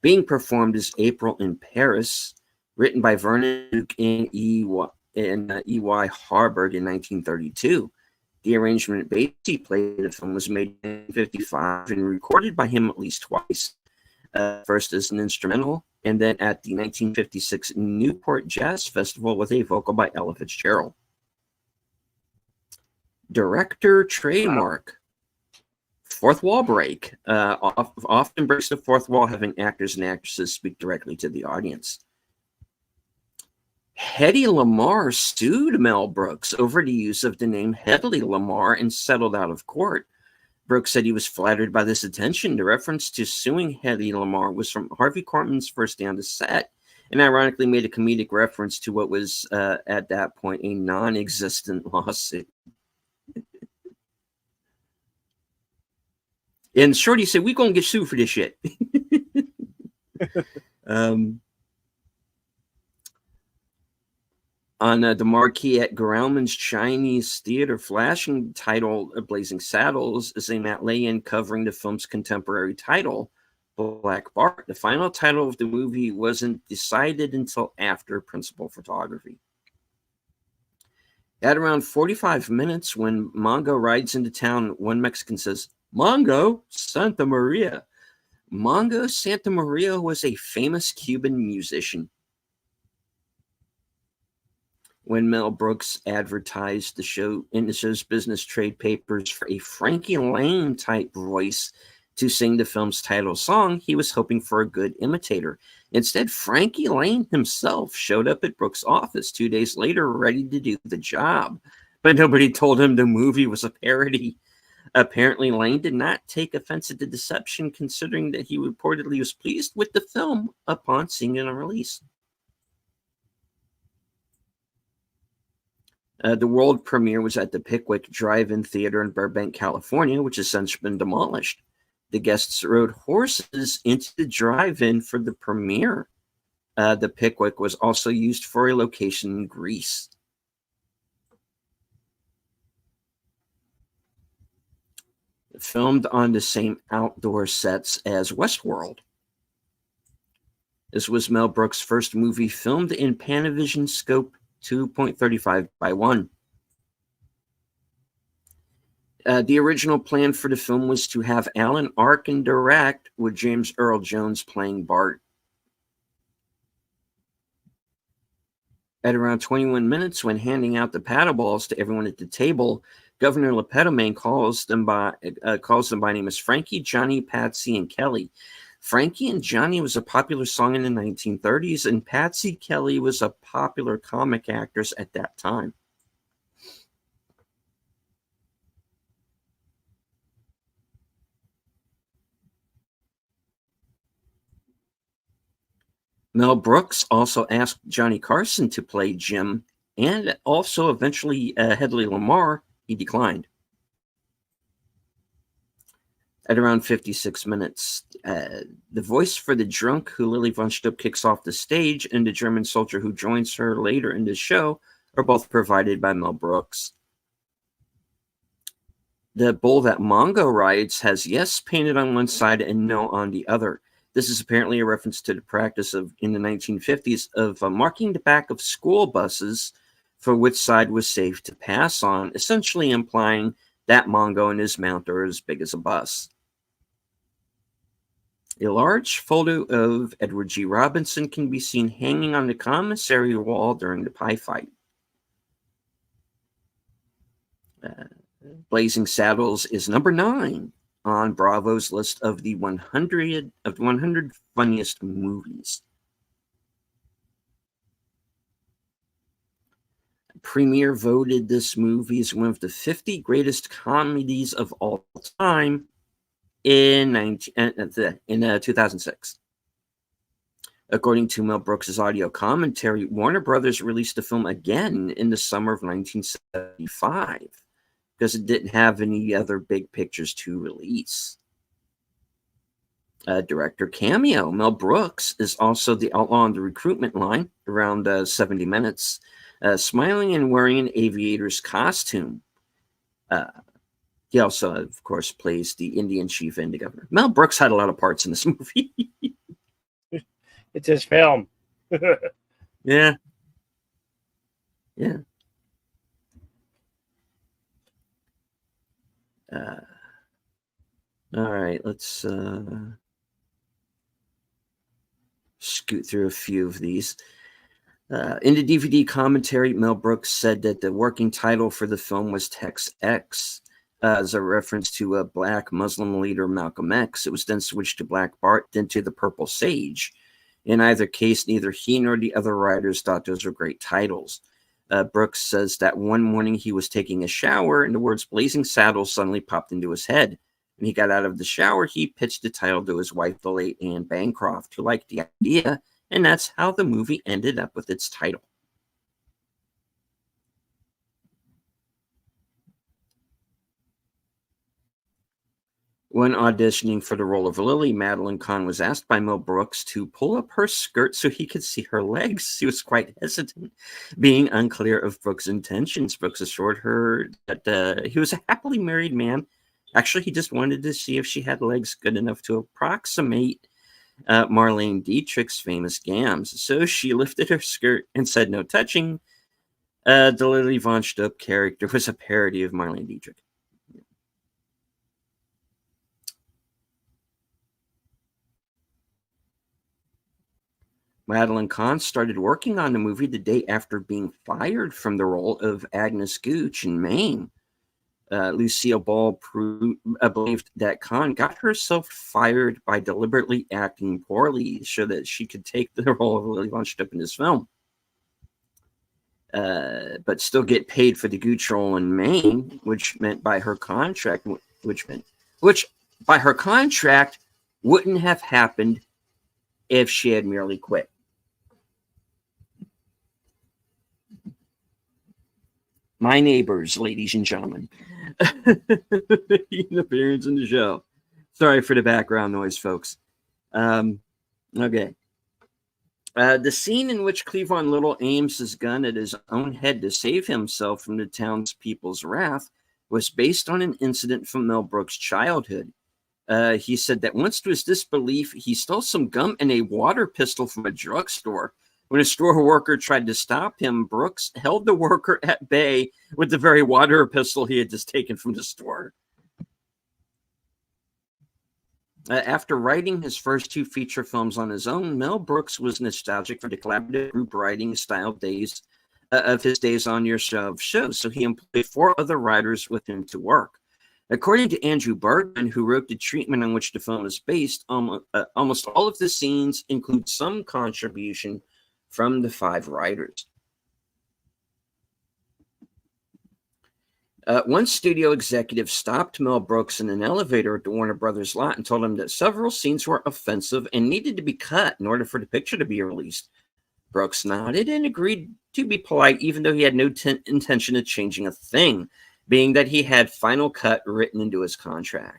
being performed is April in Paris, written by Vernon Duke and E.Y. Harburg in 1932. The arrangement Basie played in the film was made in 1955 and recorded by him at least twice. First as an instrumental, and then at the 1956 Newport Jazz Festival with a vocal by Ella Fitzgerald. Director trademark. Fourth wall break. Often breaks the fourth wall, having actors and actresses speak directly to the audience. Hedy Lamarr sued Mel Brooks over the use of the name Hedley Lamarr and settled out of court. Brooks said he was flattered by this attention. The reference to suing Hedy Lamarr was from Harvey Korman's first day on the set, and ironically made a comedic reference to what was, at that point, a non-existent lawsuit. And Shorty said, "We gonna get sued for this shit." On the marquee at Grauman's Chinese Theater, flashing the title Blazing Saddles is a Matt Lay-in covering the film's contemporary title, Black Bart. The final title of the movie wasn't decided until after principal photography. At around 45 minutes, when Mongo rides into town, one Mexican says, "Mongo Santa Maria." Mongo Santa Maria was a famous Cuban musician. When Mel Brooks advertised the show in the show's business trade papers for a Frankie Lane type voice, to sing the film's title song, he was hoping for a good imitator. Instead, Frankie Lane himself showed up at Brooks' office 2 days later, ready to do the job. But nobody told him the movie was a parody. Apparently, Lane did not take offense at the deception, considering that he reportedly was pleased with the film upon seeing it on release. The world premiere was at the Pickwick Drive-In Theater in Burbank, California, which has since been demolished. The guests rode horses into the drive-in for the premiere. The Pickwick was also used for a location in Greece. Filmed on the same outdoor sets as Westworld. This was Mel Brooks' first movie filmed in Panavision scope 2.35 by 1. The original plan for the film was to have Alan Arkin direct, with James Earl Jones playing Bart. At around 21 minutes, when handing out the paddle balls to everyone at the table, Governor Lepetomaine calls them by name as Frankie, Johnny, Patsy, and Kelly. Frankie and Johnny was a popular song in the 1930s, and Patsy Kelly was a popular comic actress at that time. Mel Brooks also asked Johnny Carson to play Jim, and also eventually Hedley Lamar. He declined. At around 56 minutes, the voice for the drunk who Lily von Stupp kicks off the stage and the German soldier who joins her later in the show are both provided by Mel Brooks. The bull that Mongo rides has yes painted on one side and no on the other. This is apparently a reference to the practice of in the 1950s of marking the back of school buses for which side was safe to pass on, essentially implying that Mongo and his mount are as big as a bus. A large photo of Edward G. Robinson can be seen hanging on the commissary wall during the pie fight. Blazing Saddles is number 9 on Bravo's list of the 100 funniest movies. Premiere voted this movie as one of the 50 greatest comedies of all time in 2006. According to Mel Brooks' audio commentary, Warner Brothers released the film again in the summer of 1975 because it didn't have any other big pictures to release. Director cameo. Mel Brooks is also the outlaw on the recruitment line, around 70 minutes, smiling and wearing an aviator's costume. He also, of course, plays the Indian chief and the governor. Mel Brooks had a lot of parts in this movie. It's his film. Yeah. Yeah. All right, let's scoot through a few of these. In the DVD commentary, Mel Brooks said that the working title for the film was Tex X, as a reference to a black Muslim leader, Malcolm X. It was then switched to Black Bart, then to the Purple Sage. In either case, neither he nor the other writers thought those were great titles. Brooks says that one morning he was taking a shower and the words Blazing Saddles suddenly popped into his head. When he got out of the shower, he pitched the title to his wife, the late Anne Bancroft, who liked the idea, and that's how the movie ended up with its title. When auditioning for the role of Lily, Madeline Kahn was asked by Mel Brooks to pull up her skirt so he could see her legs. She was quite hesitant, being unclear of Brooks' intentions. Brooks assured her that he was a happily married man. Actually, he just wanted to see if she had legs good enough to approximate Marlene Dietrich's famous gams. So she lifted her skirt and said no touching. The Lily von Stupp character was a parody of Marlene Dietrich. Madeline Kahn started working on the movie the day after being fired from the role of Agnes Gooch in Maine. Lucille Ball believed that Khan got herself fired by deliberately acting poorly so that she could take the role of Lily Lunchtip in this film. But still get paid for the gooch role in Maine, which by her contract wouldn't have happened if she had merely quit. My neighbors, ladies and gentlemen, making appearance in the show. Sorry for the background noise, folks. Okay. The scene in which Cleavon Little aims his gun at his own head to save himself from the townspeople's wrath was based on an incident from Mel Brooks' childhood. He said that once to his disbelief, he stole some gum and a water pistol from a drugstore. When a store worker tried to stop him, Brooks held the worker at bay with the very water pistol he had just taken from the store. After writing his first 2 feature films on his own, Mel Brooks was nostalgic for the collaborative group writing style days of his days on your shows, so he employed 4 other writers with him to work. According to Andrew Bergman, who wrote the treatment on which the film is based, almost all of the scenes include some contribution from the 5 writers. One studio executive stopped Mel Brooks in an elevator at the Warner Brothers lot and told him that several scenes were offensive and needed to be cut in order for the picture to be released. Brooks nodded and agreed to be polite, even though he had no intention of changing a thing, being that he had final cut written into his contract.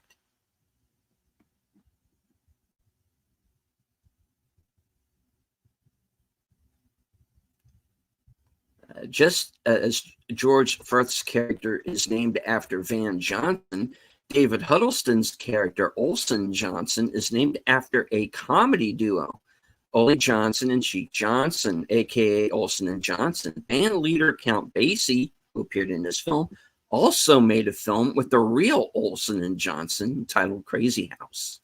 Just as George Firth's character is named after Van Johnson, David Huddleston's character, Olson Johnson, is named after a comedy duo, Ole Johnson and Cheek Johnson, a.k.a. Olson and Johnson. Band leader Count Basie, who appeared in this film, also made a film with the real Olson and Johnson titled Crazy House.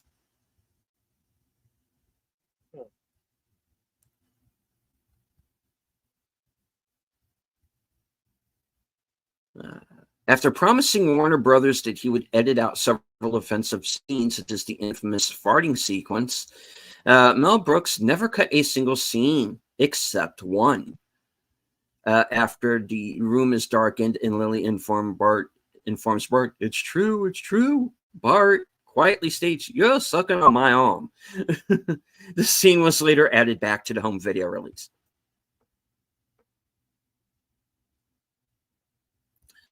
After promising Warner Brothers that he would edit out several offensive scenes, such as the infamous farting sequence, Mel Brooks never cut a single scene except one. After the room is darkened and Lily informs Bart, "It's true, it's true." Bart quietly states, "You're sucking on my arm." The scene was later added back to the home video release.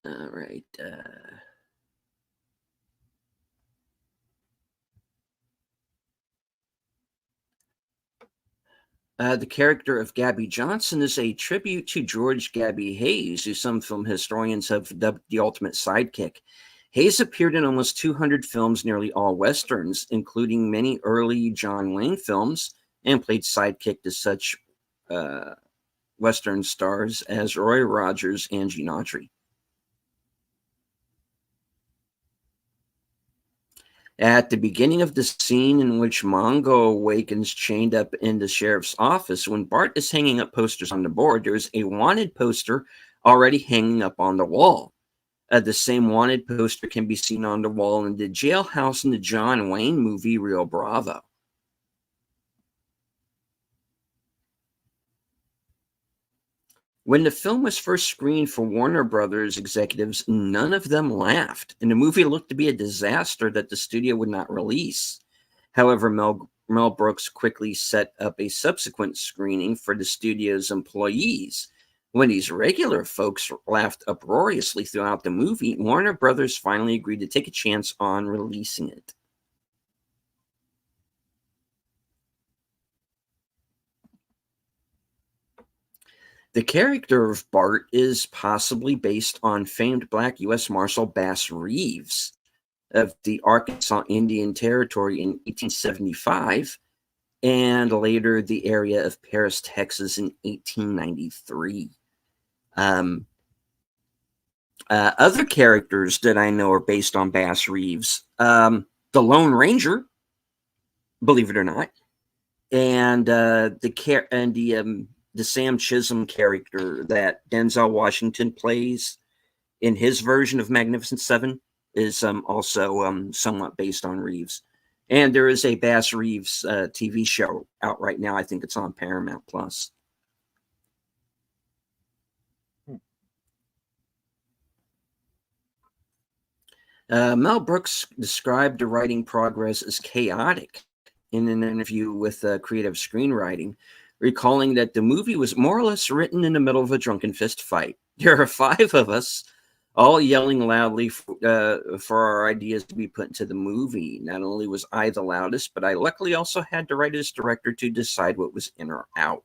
All right. The character of Gabby Johnson is a tribute to George Gabby Hayes, who some film historians have dubbed the ultimate sidekick. Hayes appeared in almost 200 films, nearly all Westerns, including many early John Wayne films, and played sidekick to such Western stars as Roy Rogers and Gene Autry. At the beginning of the scene in which Mongo awakens chained up in the sheriff's office, when Bart is hanging up posters on the board, there is a wanted poster already hanging up on the wall. The same wanted poster can be seen on the wall in the jailhouse in the John Wayne movie Rio Bravo. When the film was first screened for Warner Brothers executives, none of them laughed, and the movie looked to be a disaster that the studio would not release. However, Mel Brooks quickly set up a subsequent screening for the studio's employees. When these regular folks laughed uproariously throughout the movie, Warner Brothers finally agreed to take a chance on releasing it. The character of Bart is possibly based on famed Black U.S. Marshal Bass Reeves of the Arkansas Indian Territory in 1875, and later the area of Paris, Texas in 1893. Other characters that I know are based on Bass Reeves. The Lone Ranger, believe it or not, and the Sam Chisholm character that Denzel Washington plays in his version of Magnificent Seven is also somewhat based on Reeves. And there is a Bass Reeves TV show out right now. I think it's on Paramount Plus. Mel Brooks described the writing progress as chaotic in an interview with Creative Screenwriting, recalling that the movie was more or less written in the middle of a drunken fist fight. There are 5 of us, all yelling loudly for our ideas to be put into the movie. Not only was I the loudest, but I luckily also had the writer's director to decide what was in or out.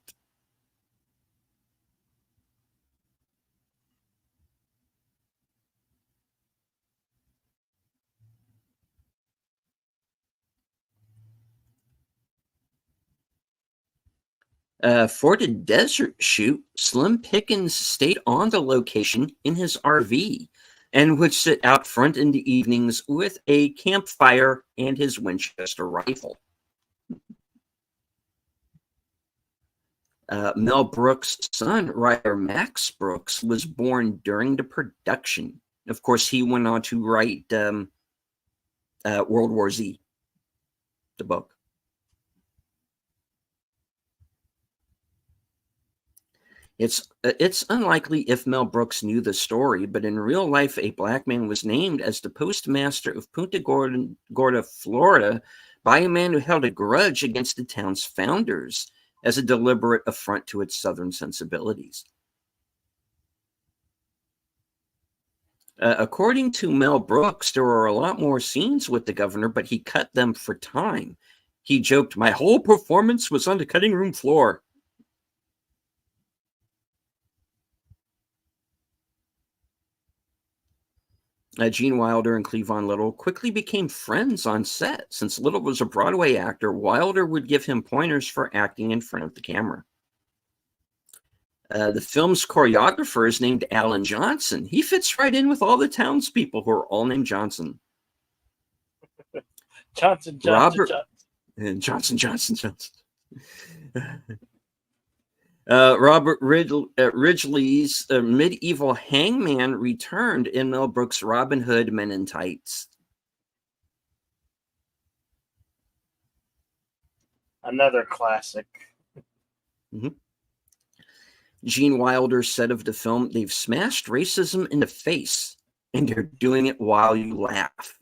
For the desert shoot, Slim Pickens stayed on the location in his RV and would sit out front in the evenings with a campfire and his Winchester rifle. Mel Brooks' son, writer Max Brooks, was born during the production. Of course, he went on to write World War Z, the book. It's unlikely if Mel Brooks knew the story, but in real life, a black man was named as the postmaster of Punta Gorda, Florida, by a man who held a grudge against the town's founders as a deliberate affront to its Southern sensibilities. According to Mel Brooks, there were a lot more scenes with the governor, but he cut them for time. He joked, "My whole performance was on the cutting room floor." Gene Wilder and Cleavon Little quickly became friends on set. Since Little was a Broadway actor, Wilder would give him pointers for acting in front of the camera. The film's choreographer is named Alan Johnson. He fits right in with all the townspeople who are all named Johnson. Johnson. Robert Ridgely's medieval hangman returned in Mel Brooks' Robin Hood Men in Tights. Another classic. Mm-hmm. Gene Wilder said of the film, "They've smashed racism in the face, and they're doing it while you laugh."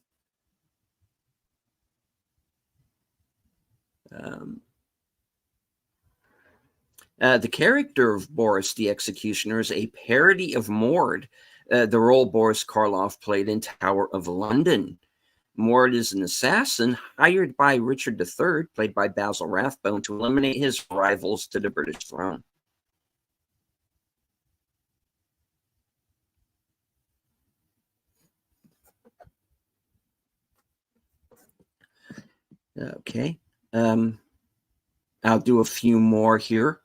The character of Boris the Executioner is a parody of Mord, the role Boris Karloff played in Tower of London. Mord is an assassin hired by Richard III, played by Basil Rathbone, to eliminate his rivals to the British throne. Okay. I'll do a few more here.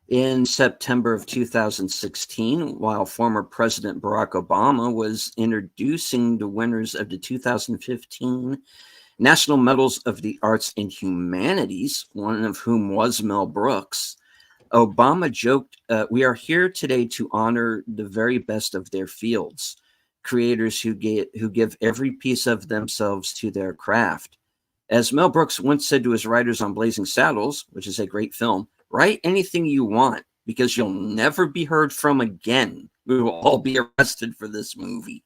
In September of 2016, while former President Barack Obama was introducing the winners of the 2015 National Medals of the Arts and Humanities, one of whom was Mel Brooks, Obama joked, "We are here today to honor the very best of their fields, creators who give every piece of themselves to their craft." As Mel Brooks once said to his writers on Blazing Saddles, which is a great film, "Write anything you want, because you'll never be heard from again. We will all be arrested for this movie."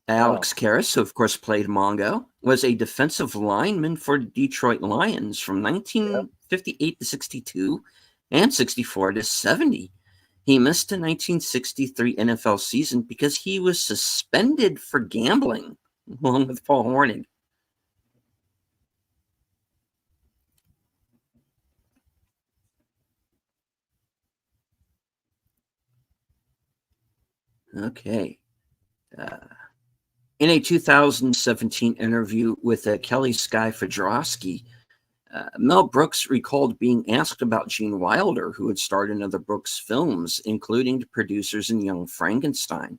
Alex Karras, who of course played Mongo, was a defensive lineman for the Detroit Lions from 1958 to 62 and 64 to 70. He missed the 1963 NFL season because he was suspended for gambling, along with Paul Hornig. Okay. In a 2017 interview with Kelly Sky Fedrowski, Mel Brooks recalled being asked about Gene Wilder, who had starred in other Brooks films, including The Producers and Young Frankenstein.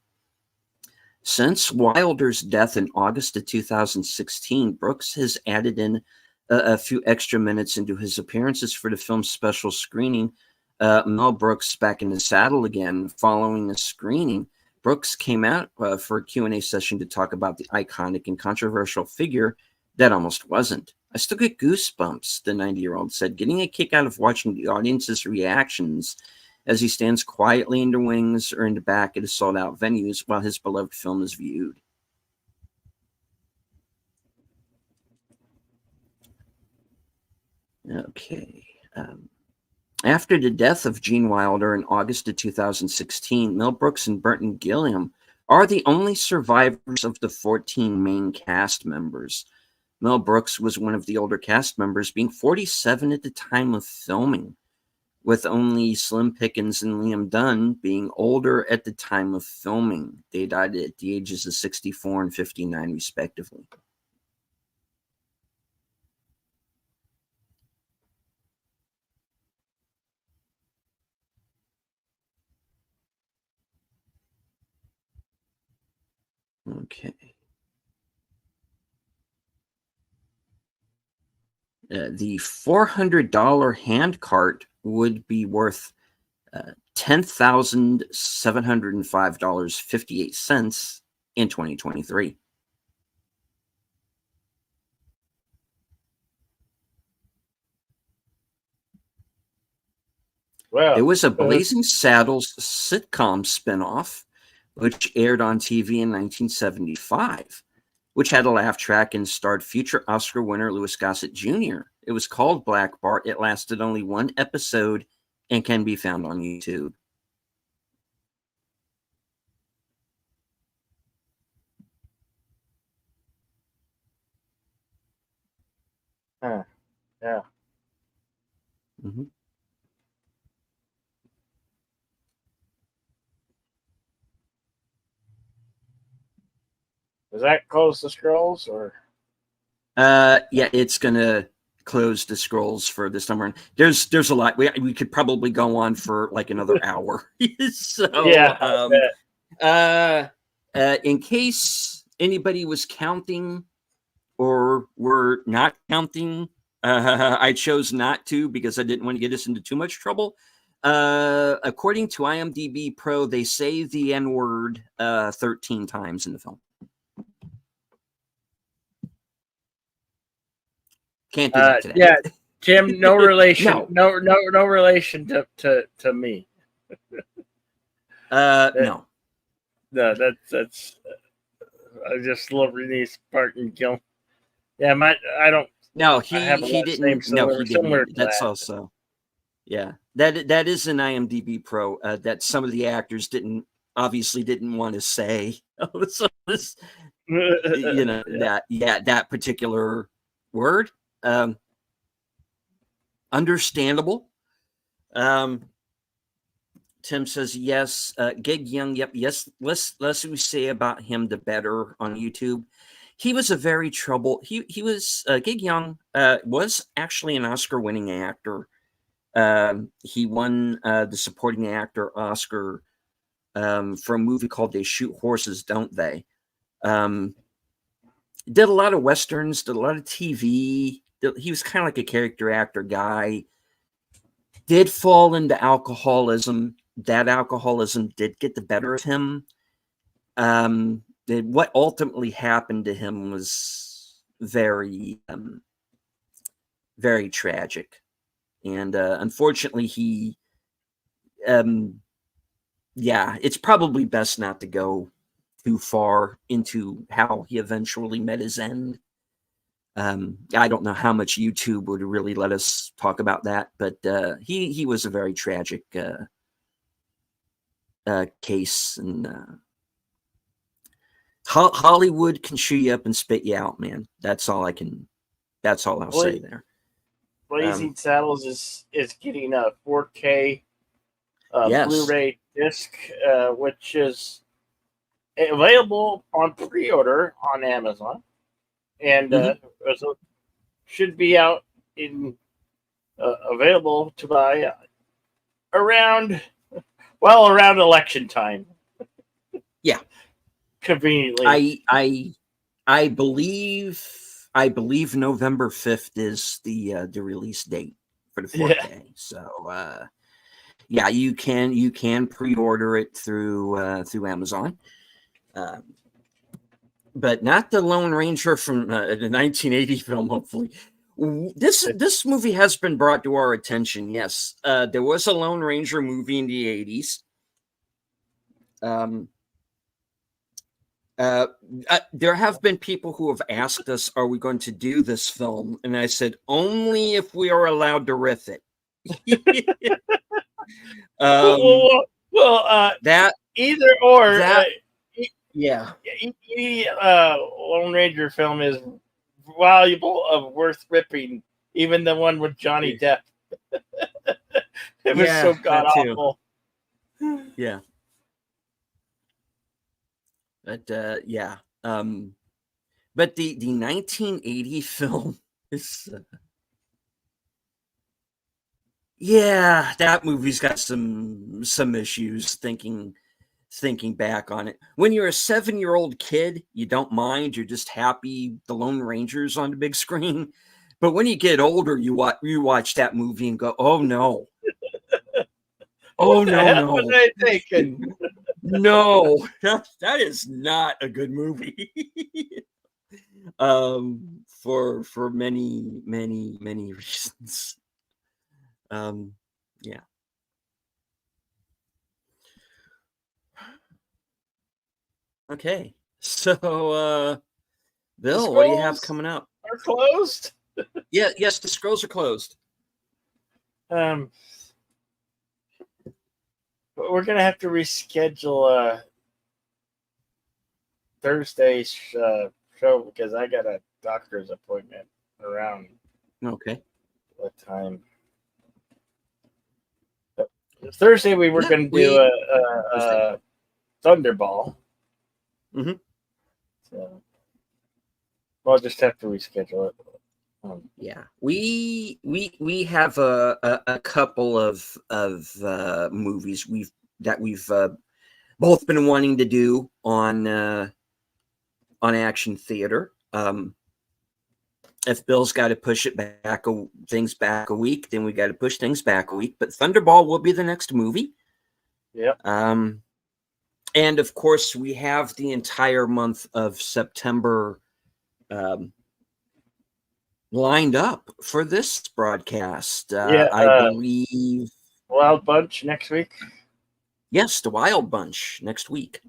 Since Wilder's death in August of 2016, Brooks has added in a few extra minutes into his appearances for the film's special screening. Mel Brooks back in the saddle again following the screening. Brooks came out for a Q&A session to talk about the iconic and controversial figure that almost wasn't. I still get goosebumps, the 90-year-old said, getting a kick out of watching the audience's reactions as he stands quietly in the wings or in the back at his sold-out venues while his beloved film is viewed. Okay. After the death of Gene Wilder in August of 2016, Mel Brooks and Burton Gilliam are the only survivors of the 14 main cast members. Mel Brooks was one of the older cast members, being 47 at the time of filming, with only Slim Pickens and Liam Dunn being older at the time of filming. They died at the ages of 64 and 59, respectively. Okay. The $400 hand cart would be worth $10,705.58 in 2023. Well, it was a Blazing Saddles sitcom spinoff, which aired on TV in 1975, which had a laugh track and starred future Oscar winner Louis Gossett Jr. It was called Black Bart. It lasted only one episode and can be found on YouTube. Yeah. Mm-hmm. Does that close the scrolls, or? Yeah, it's gonna close the scrolls for this time around. There's a lot. We could probably go on for like another hour. So yeah. In case anybody was counting or were not counting, I chose not to because I didn't want to get us into too much trouble. According to IMDb Pro, they say the N-word 13 times in the film. Can't do that today. Yeah, Jim, no relation. no relation to me. No. No, that's. I just love Renee's Barton Gill. Yeah, I don't. No, he didn't. No, he didn't. That's also. Yeah, that is an IMDb Pro that some of the actors obviously didn't want to say. So this, that particular word. Understandable. Tim says yes. Gig Young, yep, yes. Less we say about him, the better on YouTube. He was a very He was Gig Young was actually an Oscar-winning actor. He won the supporting actor Oscar for a movie called They Shoot Horses, Don't They? Did a lot of westerns, did a lot of TV. He was kind of like a character actor guy. Did fall into alcoholism. That alcoholism did get the better of him. What ultimately happened to him was very, very tragic. And unfortunately, it's probably best not to go too far into how he eventually met his end. I don't know how much YouTube would really let us talk about that, but he was a very tragic case, and Hollywood can chew you up and spit you out, man. That's all I'll say there. Blazing Saddles is getting a 4K Blu-ray disc, which is available on pre-order on Amazon, and so should be out in available to buy around election time. Yeah. conveniently. I believe November 5th is the release date for the 4K. Yeah. So yeah, you can pre-order it through Amazon. But not the Lone Ranger from the 1980 film, hopefully. This movie has been brought to our attention. Yes, there was a Lone Ranger movie in the 80s. There have been people who have asked us, are we going to do this film? And I said, only if we are allowed to riff it. That either or. That, yeah. Lone Ranger film is valuable of worth ripping. Even the one with Johnny Depp. It was so god awful. Yeah. But yeah. But the 1980 film is yeah, that movie's got some issues thinking back on it. When you're a 7-year-old kid, you don't mind. You're just happy the Lone Ranger's on the big screen. But when you get older, you watch that movie and go, "Oh no, oh no, was I thinking? No, that is not a good movie." For many reasons. Yeah. Okay, so Bill, what do you have coming up? Are closed. Yes, the scrolls are closed. But we're gonna have to reschedule Thursday's show because I got a doctor's appointment around. Okay. What time? Thursday we were going to do a Thunderball. Mm-hmm. So we'll just have to reschedule it. Yeah, we have a couple of movies we've both been wanting to do on Action Theater. If Bill's got to push it things back a week, then we got to push things back a week. But Thunderball will be the next movie. Yep. And of course, we have the entire month of September lined up for this broadcast. I believe Wild Bunch next week. Yes, the Wild Bunch next week.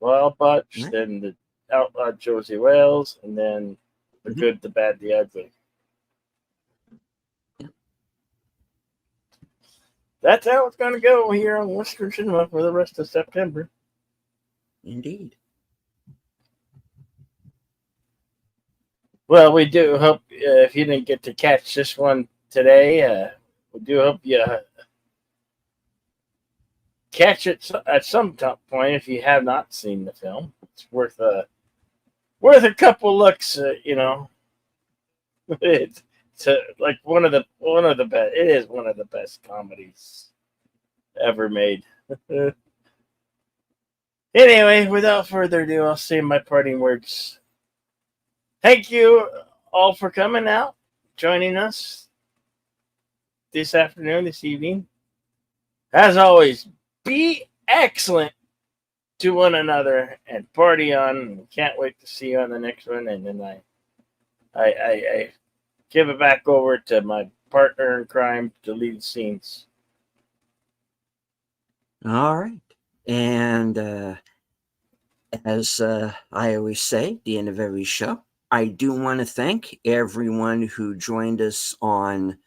Wild Bunch, then the Outlaw Josie Wales, and then the Good, the Bad, the Ugly. Yeah. That's how it's going to go here on Western Cinema for the rest of September. Indeed. Well, we do hope, if you didn't get to catch this one today, we do hope you catch it at some point if you have not seen the film. It's worth a couple looks. It's like one of the best. It is one of the best comedies ever made. Anyway, without further ado, I'll say my parting words. Thank you all for coming out, joining us this afternoon, this evening. As always, be excellent to one another and party on. Can't wait to see you on the next one. And then I give it back over to my partner in crime to lead the scenes. All right. And as I always say at the end of every show, I do want to thank everyone who joined us on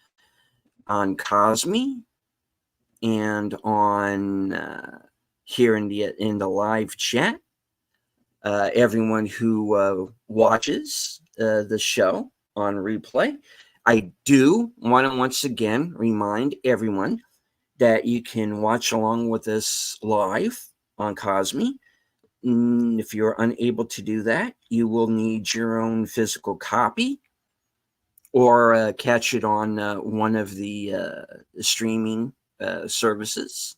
Cosme and on here in the live chat. Everyone who watches the show on replay. I do want to once again remind everyone that you can watch along with us live on Cosme. If you're unable to do that, you will need your own physical copy, or catch it on one of the streaming services.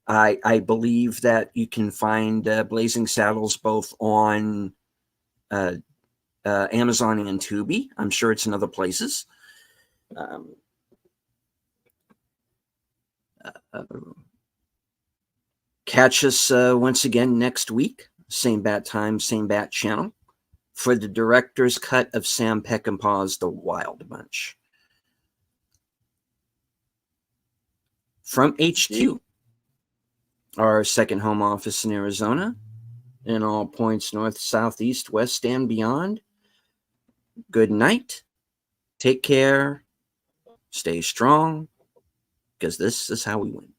I believe that you can find Blazing Saddles both on Amazon and Tubi. I'm sure it's in other places. Catch us once again next week, same bat time, same bat channel, for the director's cut of Sam Peckinpah's The Wild Bunch. From HQ, our second home office in Arizona, in all points north, south, east, west, and beyond, good night, take care, stay strong, because this is how we win.